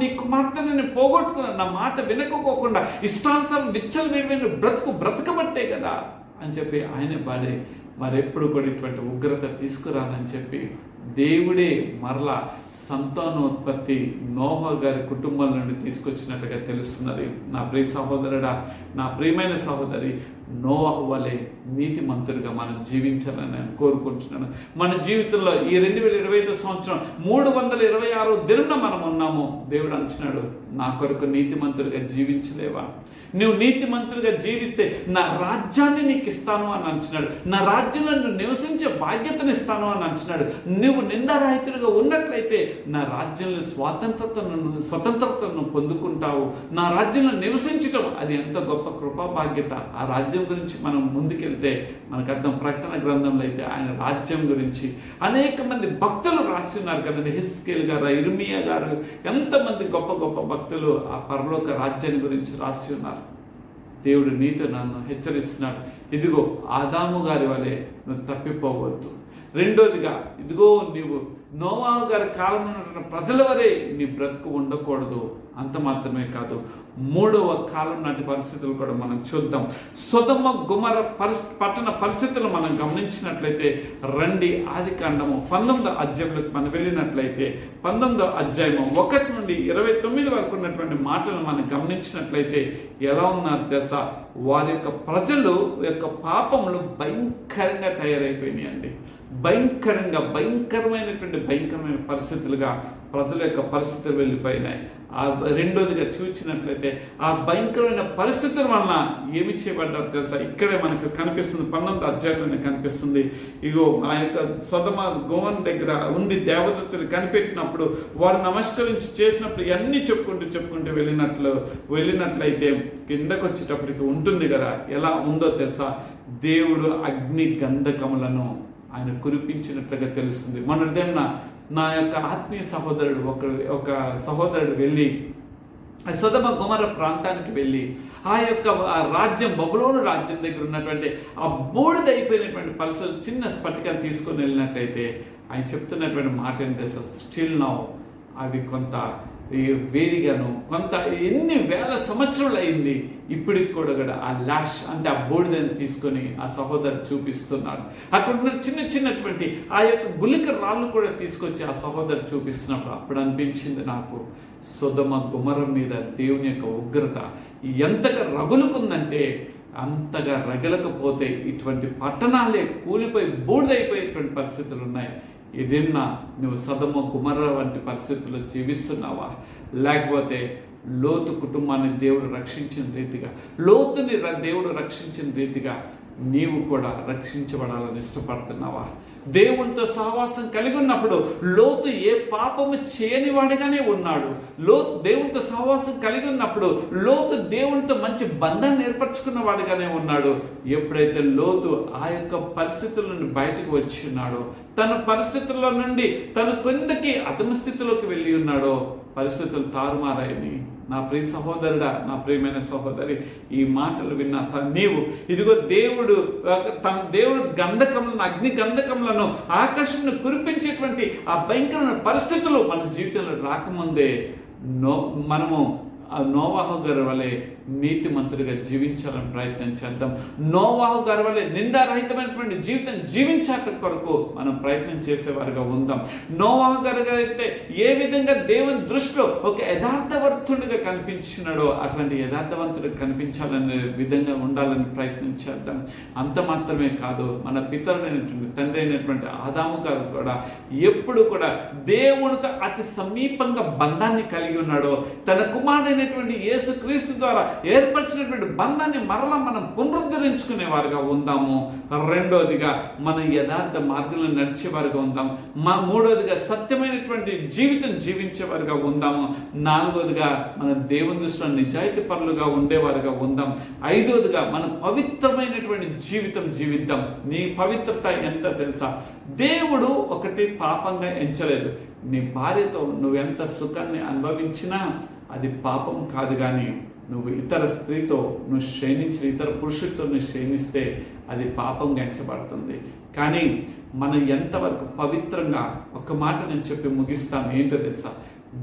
నీ కుమార్తెని నేను పోగొట్టుకున్నాను, నా మాట వినకపోకుండా ఇష్టానుసారం విచ్చలవిడివైన బ్రతకబట్టే కదా అని చెప్పి ఆయన బాడే మరెప్పుడు కూడా ఇటువంటి ఉగ్రత తీసుకురానని చెప్పి దేవుడే మరలా సంతానోత్పత్తి నోహా గారి కుటుంబం నుండి తీసుకొచ్చినట్టుగా తెలుస్తున్నది. నా ప్రియ సహోదరుడా, నా ప్రియమైన సహోదరి, నోవాహు వలె నీతిమంతుడిగా మనం జీవించాలని నేను కోరుకుంటున్నాను. మన జీవితంలో ఈ 2025 సంవత్సరం 326వ దినంలో మనం ఉన్నాము. దేవుడు అంటున్నాడు, నా కొరకు నీతిమంతుడిగా జీవించలేవా? నువ్వు నీతిమంతుడిగా జీవిస్తే నా రాజ్యాన్ని నీకు ఇస్తాను అని అంటున్నాడు. నా రాజ్యంలో నువ్వు నివసించే బాధ్యతను ఇస్తాను అని అంటున్నాడు. నువ్వు నిందారహితుడిగా ఉన్నట్లయితే నా రాజ్యంలో స్వతంత్రతను పొందుకుంటావు. నా రాజ్యంలో నివసించటం అది ఎంత గొప్ప కృపా బాధ్యత. ఆ రాజ్యం గురించి మనం ముందుకెళ్తే మనకు అర్థం. ప్రకటన గ్రంథంలో అయితే ఆయన రాజ్యం గురించి అనేక మంది భక్తులు రాసి ఉన్నారు కదండి. హెస్కేల్ గారు, ఇర్మియా గారు, ఎంతమంది గొప్ప గొప్ప భక్తులు ఆ పరలోక రాజ్యాన్ని గురించి రాసి ఉన్నారు. దేవుడు నీతో నన్ను హెచ్చరిస్తున్నాడు, ఇదిగో ఆదాము గారి వలె నువ్వు తప్పిపోవద్దు. రెండోదిగా, ఇదిగో నీవు నోవాహు గారి కాలంలో ఉన్న ప్రజల వరే నీ బ్రతుకు ఉండకూడదు. అంత మాత్రమే కాదు, 3వ కాలం నాటి పరిస్థితులు కూడా మనం చూద్దాం. సొదొమ గొమొర్రా పట్టణ పరిస్థితులు మనం గమనించినట్లయితే రండి ఆదికాండము 19వ అధ్యాయంలోకి మనం వెళ్ళినట్లయితే 19వ అధ్యాయము 1 నుండి 29 వరకు ఉన్నటువంటి మాటలు మనం గమనించినట్లయితే ఎలా ఉన్నారు తెలుసా? వారి యొక్క ప్రజలు యొక్క పాపములు భయంకరంగా తయారైపోయినాయి అండి. భయంకరమైన పరిస్థితులుగా ప్రజల యొక్క పరిస్థితులు వెళ్ళిపోయినాయి. రెండోదిగా చూసినట్లయితే ఆ భయంకరమైన పరిస్థితుల వలన ఏమి చేయబడ్డారు తెలుసా? ఇక్కడే మనకు కనిపిస్తుంది, 19వ అధ్యాయంలోనే కనిపిస్తుంది. ఇగో ఆ యొక్క సొదొమ గొమొర్రా దగ్గర ఉండి దేవదూతలు కనిపెట్టినప్పుడు వారు నమస్కరించి చేసినప్పుడు ఇవన్నీ చెప్పుకుంటూ వెళ్ళినట్లయితే కిందకు వచ్చేటప్పటికి ఉంటుంది కదా, ఎలా ఉందో తెలుసా? దేవుడు అగ్ని గంధకములను ఆయన కురిపించినట్లుగా తెలుస్తుంది. మొన్నటిదేమన్నా నా యొక్క ఆత్మీయ సహోదరుడు ఒక సహోదరుడు వెళ్ళి సొదొమ గొమొర్రా ప్రాంతానికి వెళ్ళి ఆ యొక్క రాజ్యం, బబులోను రాజ్యం దగ్గర ఉన్నటువంటి ఆ బూడిదైపోయినటువంటి పరిస్థితులు చిన్న స్ఫటికాలు తీసుకొని వెళ్ళినట్లయితే ఆయన చెప్తున్నటువంటి మాట ఏంటంటే, స్టిల్ నౌ అవి కొంత వేడిగాను కొంత ఎన్ని వేల సంవత్సరాలు అయింది, ఇప్పటికి కూడా ఆ లాష్ అంటే ఆ బూడిదని తీసుకొని ఆ సహోదరు చూపిస్తున్నాడు. అక్కడ ఉన్న చిన్నటువంటి ఆ యొక్క గులిక రాళ్ళు కూడా తీసుకొచ్చి ఆ సహోదరు చూపిస్తున్నప్పుడు అప్పుడు అనిపించింది నాకు, సొదొమ గొమొర్ర మీద దేవుని యొక్క ఉగ్రత ఎంతగా రగులుకుందంటే అంతగా రగలకపోతే ఇటువంటి పట్టణాలే కూలిపోయి బూడిదైపోయేటువంటి పరిస్థితులు ఉన్నాయి. ఏదైనా నువ్వు సొదొమ గొమొర్ర వంటి పరిస్థితుల్లో జీవిస్తున్నావా? లేకపోతే లోతు కుటుంబాన్ని దేవుడు రక్షించిన రీతిగా, లోతుని దేవుడు రక్షించిన రీతిగా నీవు కూడా రక్షించబడాలని ఇష్టపడుతున్నావా? దేవునితో సహవాసం కలిగి ఉన్నప్పుడు లోతు ఏ పాపము చేయని వాడిగానే ఉన్నాడు. దేవునితో సహవాసం కలిగి ఉన్నప్పుడు లోతు దేవునితో మంచి బంధాన్ని ఏర్పరచుకున్న వాడిగానే ఉన్నాడు. ఎప్పుడైతే లోతు ఆ యొక్క పరిస్థితుల నుండి బయటకు వచ్చి ఉన్నాడో, తన పరిస్థితుల్లో నుండి తన కిందకి అధమస్థితిలోకి వెళ్ళి ఉన్నాడో, పరిస్థితులు తారుమారాయని. నా ప్రియ సహోదరుడా, నా ప్రియమైన సహోదరి, ఈ మాటలు విన్న నీవు ఇదిగో దేవుడు గంధకములను, అగ్ని గంధకములను, ఆకాశంను కురిపించేటువంటి ఆ భయంకరమైన పరిస్థితులు మన జీవితంలో రాకముందే మనము నోవాహు గారి వలె నీతిమంతుడిగా జీవించాలని ప్రయత్నం చేద్దాం. నోవాహు గారి వలె నిందారహితమైనటువంటి జీవితం జీవించటం కొరకు మనం ప్రయత్నం చేసేవారుగా ఉందాం. నోవాహు గారు అయితే ఏ విధంగా దేవుని దృష్టిలో ఒక యథార్థవంతుడిగా కనిపించినాడో అట్లాంటి యథార్థవంతుడిగా కనిపించాలనే విధంగా ఉండాలని ప్రయత్నం చేద్దాం. అంత మాత్రమే కాదు, మన పితరుడైనటువంటి తండ్రి అయినటువంటి ఆదాము గారు కూడా ఎప్పుడు కూడా దేవునితో అతి సమీపంగా బంధాన్ని కలిగి ఉన్నాడో, తన కుమారుడైనటువంటి యేసుక్రీస్తు ద్వారా ఏర్పరిచినటువంటి బంధాన్ని మరలా మనం పునరుద్ధరించుకునే వారుగా ఉందాము. రెండోదిగా మనం యథార్థ మార్గంలో నడిచేవారుగా ఉందాం. మూడోదిగా సత్యమైనటువంటి జీవితం జీవించేవారుగా ఉందాము. నాలుగోదిగా మన దేవుని దృష్టిలో నిజాయితీ పరులుగా ఉండేవారుగా ఉందాం. ఐదోదిగా మనం పవిత్రమైనటువంటి జీవితం జీవిద్దాం. నీ పవిత్రత ఎంత తెలుసా? దేవుడు ఒకటి పాపంగా ఎంచలేదు. నీ భార్యతో నువ్వెంత సుఖాన్ని అనుభవించినా అది పాపం కాదు. కానీ నువ్వు ఇతర స్త్రీతో నువ్వు క్షీణించి ఇతర పురుషుడితో నువ్వు క్షీణిస్తే అది పాపంగా ఎంచబడుతుంది. కానీ మనం ఎంతవరకు పవిత్రంగా, ఒక మాట నేను చెప్పి ముగిస్తాను, ఏంటో తెలుసా?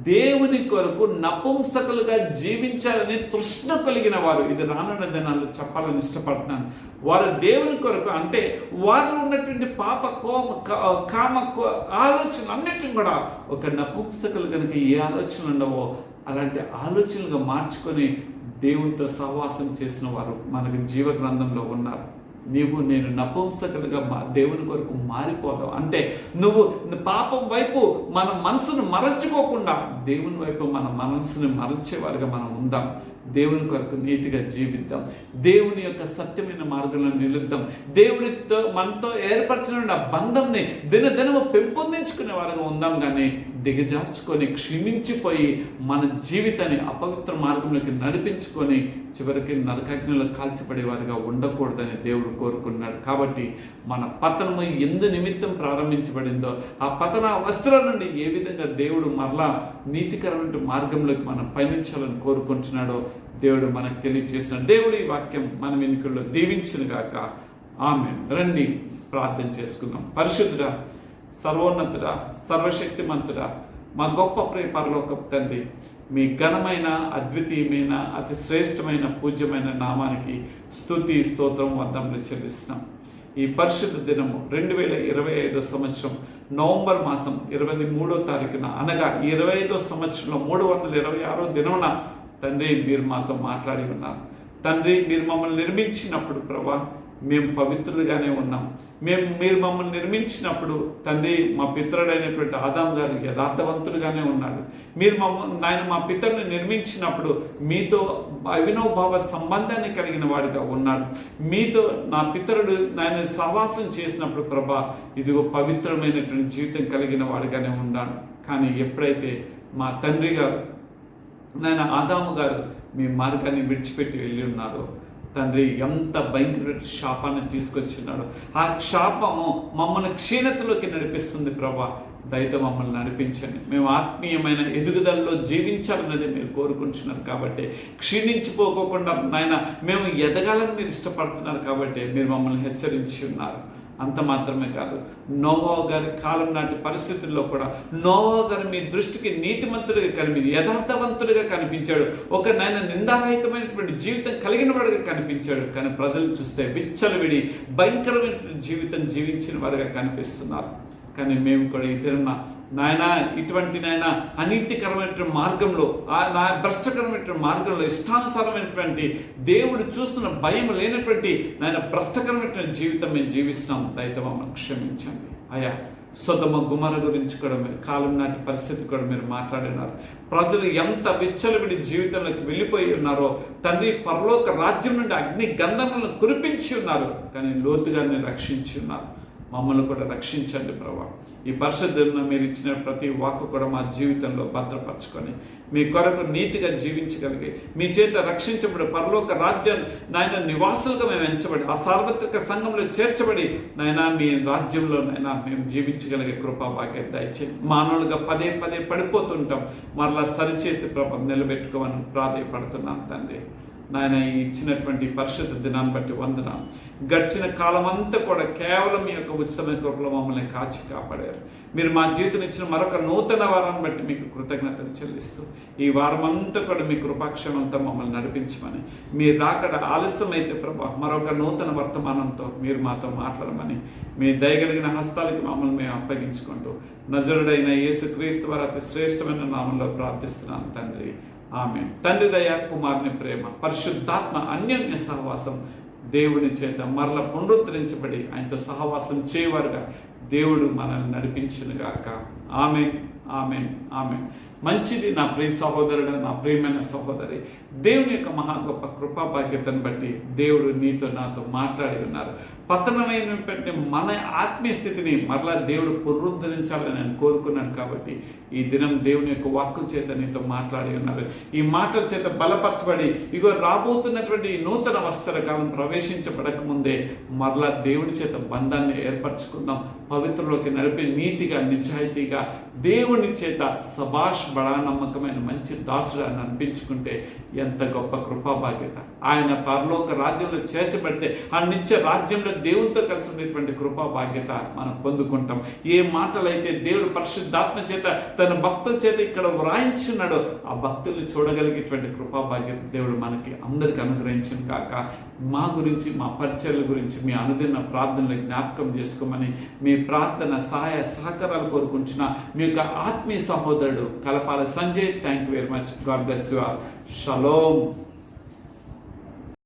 దేవుని కొరకు నపుంసకులుగా జీవించాలని తృష్ణ కలిగిన వారు, ఇది రానున్న దినాల్లో చెప్పాలని ఇష్టపడుతున్నాను. వారు దేవుని కొరకు, అంటే వారిలో ఉన్నటువంటి పాప కామ ఆలోచన అన్నిటిని కూడా ఒక నపుంసకులు కనుక ఏ ఆలోచనలు ఉండవో అలాంటి ఆలోచనలుగా మార్చుకొని దేవునితో సహవాసం చేసిన వారు మనకు జీవ గ్రంథంలో ఉన్నారు. నీవు నేను నపుంసకులుగా దేవుని కొరకు మారిపోదాం. అంటే నువ్వు పాపం వైపు మన మనసును మరల్చుకోకుండా దేవుని వైపు మన మనసుని మరల్చేవారుగా మనం ఉందాం. దేవుని కొరకు నీతిగా జీవిద్దాం. దేవుని యొక్క సత్యమైన మార్గంలో నిలుద్దాం. దేవునితో మనతో ఏర్పరచిన బంధంని దినదినము పెంపొందించుకునే వారుగా ఉందాం. కానీ దిగజార్చుకొని క్షీణించిపోయి మన జీవితాన్ని అపవిత్ర మార్గంలోకి నడిపించుకొని చివరికి నరకాగ్నిలో కాల్చిపడే వారిగా ఉండకూడదని దేవుడు కోరుకున్నాడు. కాబట్టి మన పతనము ఎందు నిమిత్తం ప్రారంభించబడిందో ఆ పతన వస్త్రం నుండి ఏ విధంగా దేవుడు మరలా నీతికరమైన మార్గంలోకి మనం పయనించాలని కోరుకుంటున్నాడో దేవుడు మనకు తెలియజేస్తున్నాడు. దేవుడు ఈ వాక్యం మన వెనుకల్లో దీవించును గాక. ఆమేన్. రండి ప్రార్థన చేసుకుందాం. పరిశుద్ధుడా, సర్వోన్నతుడా, సర్వశక్తిమంతుడా, మా గొప్ప ప్రియ పరలోకపు తండ్రి, మీ ఘనమైన, అద్వితీయమైన, అతి శ్రేష్టమైన, పూజ్యమైన నామానికి స్తుతి స్తోత్రం వందములు చెల్లిస్తున్నాం. ఈ పరిశుద్ధ దినము 2025 సంవత్సరం నవంబర్ మాసం 23వ తారీఖున, అనగా 25వ సంవత్సరంలో 326వ దినమున తండ్రి మీరు మాతో మాట్లాడి ఉన్నారు. తండ్రి, మీరు మమ్మల్ని నిర్మించినప్పుడు ప్రభా మేము పవిత్రులుగానే ఉన్నాం. మీరు మమ్మల్ని నిర్మించినప్పుడు తండ్రి మా పితరుడైనటువంటి ఆదాము గారు యథార్థవంతుడుగానే ఉన్నాడు. మీరు ఆయన మా పితరుని నిర్మించినప్పుడు మీతో అవినోభావ సంబంధాన్ని కలిగిన వాడిగా ఉన్నాడు. మీతో నా పితరుడు ఆయన సహవాసం చేసినప్పుడు ప్రభా ఇదిగో పవిత్రమైనటువంటి జీవితం కలిగిన వాడిగానే ఉన్నాడు. కానీ ఎప్పుడైతే మా తండ్రి గారు నాయన ఆదాము గారు మీ మార్గాన్ని విడిచిపెట్టి వెళ్ళి ఉన్నారో తండ్రి, ఎంత భయంకర శాపాన్ని తీసుకొచ్చినాడు. ఆ శాపము మమ్మల్ని క్షీణతలోకి నడిపిస్తుంది ప్రభా. దయతో మమ్మల్ని నడిపించండి. మేము ఆత్మీయమైన ఎదుగుదలలో జీవించాలన్నది మీరు కోరుకుంటున్నారు. కాబట్టి క్షీణించిపోకుండా నాయన మేము ఎదగాలని మీరు ఇష్టపడుతున్నారు. కాబట్టి మీరు మమ్మల్ని హెచ్చరించి ఉన్నారు. అంత మాత్రమే కాదు, నోవా గారి కాలం నాటి పరిస్థితుల్లో కూడా నోవా గారు మీ దృష్టికి నీతిమంతుడిగా కనిపించి యథార్థవంతుడిగా కనిపించాడు. ఒక నాయన నిందారహితమైనటువంటి జీవితం కలిగిన వాడుగా కనిపించాడు. కానీ ప్రజలు చూస్తే విచ్చలవిడి భయంకరమైనటువంటి జీవితం జీవించిన వారుగా కనిపిస్తున్నారు. కానీ మేము కూడా ఈ దిన నాయన ఇటువంటి నాయన అనీతికరమైనటువంటి మార్గంలో భ్రష్టకరమైనటువంటి మార్గంలో ఇష్టానుసారమైనటువంటి దేవుడు చూస్తున్న భయం లేనటువంటి నాయన భ్రష్టకరమైనటువంటి జీవితం మేము జీవిస్తున్నాం. దయతో మమ్మల్ని క్షమించండి అయ్యా. సొదొమ గుమర గురించి కూడా మీరు కాలం నాటి పరిస్థితి కూడా మీరు మాట్లాడినారు. ప్రజలు ఎంత విచ్చలవిడి జీవితంలోకి వెళ్ళిపోయి ఉన్నారో తండ్రి, పరలోక రాజ్యం నుండి అగ్ని గంధములను కురిపించి ఉన్నారు. కానీ లోతుగానే రక్షించి ఉన్నారు. మమ్మల్ని కూడా రక్షించండి ప్రభా. ఈ పరిశుద్ధంలో మీరు ఇచ్చిన ప్రతి వాక్కు కూడా మా జీవితంలో భద్రపరచుకొని మీ కొరకు నీతిగా జీవించగలిగి మీ చేత రక్షించబడి పరలోక రాజ్యాన్ని నాయన నివాసులుగా మేము ఎంచబడి ఆ సార్వత్రిక సంఘంలో చేర్చబడి నాయన మీ రాజ్యంలో నాయన మేము జీవించగలిగే కృపా భాగ్యం దయచేయండి. మానవులుగా పదే పదే పడిపోతుంటాం, మరలా సరిచేసి ప్రభావం నిలబెట్టుకోమని ప్రాధాయపడుతున్నాం తండ్రి. నాయన ఈ ఇచ్చినటువంటి పరిశుద్ధ దినాన్ని బట్టి వందనాలు. గడిచిన కాలం అంతా కూడా కేవలం మీ యొక్క ఉచితమైన కృపలో మమ్మల్ని కాచి కాపాడారు. మీరు మా జీవితం ఇచ్చిన మరొక నూతన వారాన్ని బట్టి మీకు కృతజ్ఞతలు చెల్లిస్తూ ఈ వారం అంతా కూడా మీ కృపాక్షమంతా మమ్మల్ని నడిపించమని, మీరు రాకడ ఆలస్యమైతే ప్రభా మరొక నూతన వర్తమానంతో మీరు మాతో మాట్లాడమని మీ దయగలిగిన హస్తాలకి మమ్మల్ని మేము అప్పగించుకుంటూ నజరుడైన యేసుక్రీస్తు వారి అతి శ్రేష్టమైన నామంలో ప్రార్థిస్తున్నాను తండ్రి. ఆమె. తండ్రి దయ, కుమారుని ప్రేమ, పరిశుద్ధాత్మ అన్యోన్య సహవాసం దేవుని చేత మరల పునరుద్ధరించబడి ఆయనతో సహవాసం చేయవారుగా దేవుడు మనల్ని నడిపించునుగాక. Amen, amen, amen. మంచిది నా ప్రియ సహోదరుడు, నా ప్రియమైన సహోదరి. దేవుని యొక్క మహా గొప్ప కృపా భాగ్యతను బట్టి దేవుడు నీతో నాతో మాట్లాడి ఉన్నారు. పతనమైనటువంటి మన ఆత్మీయ స్థితిని మరలా దేవుడు పునరుద్ధరించాలని నేను కోరుకున్నాను. కాబట్టి ఈ దినం దేవుని యొక్క వాక్కుల చేత నీతో మాట్లాడి ఉన్నారు. ఈ మాటల చేత బలపరచబడి ఇగో రాబోతున్నటువంటి ఈ నూతన వత్సరకాలం ప్రవేశించబడక ముందే మరలా దేవుని చేత బంధాన్ని ఏర్పరచుకుందాం. పవిత్రలోకి నడిపే నీతిగా నిజాయితీగా దేవుని చేత సబాష్ బడా నమ్మకమైన మంచి దాసుడు అని అనిపించుకుంటే ఎంత గొప్ప కృపా బాధ్యత. ఆయన పరలోక రాజ్యంలో చేర్చబడితే ఆ నిత్య రాజ్యంలో దేవునితో కలిసి ఉండేటువంటి కృపా బాధ్యత మనం పొందుకుంటాం. ఏ మాటలైతే దేవుడు పరిశుద్ధాత్మ చేత తన భక్తుల చేత ఇక్కడ వ్రాయించున్నాడో ఆ భక్తుల్ని చూడగలిగేటువంటి కృపా బాధ్యత దేవుడు మనకి అందరికి అనుగ్రహించిన కాక. మా గురించి, మా పరిచయాల గురించి మీ అనుదిన ప్రార్థనలు జ్ఞాపకం చేసుకోమని మీ ప్రార్థన సహాయ సహకారాలు కోరుకుంటున్న మీ యొక్క ఆత్మీయ సహోదరుడు Kalapala Sanjay. Thank you very much. God bless you all. Shalom.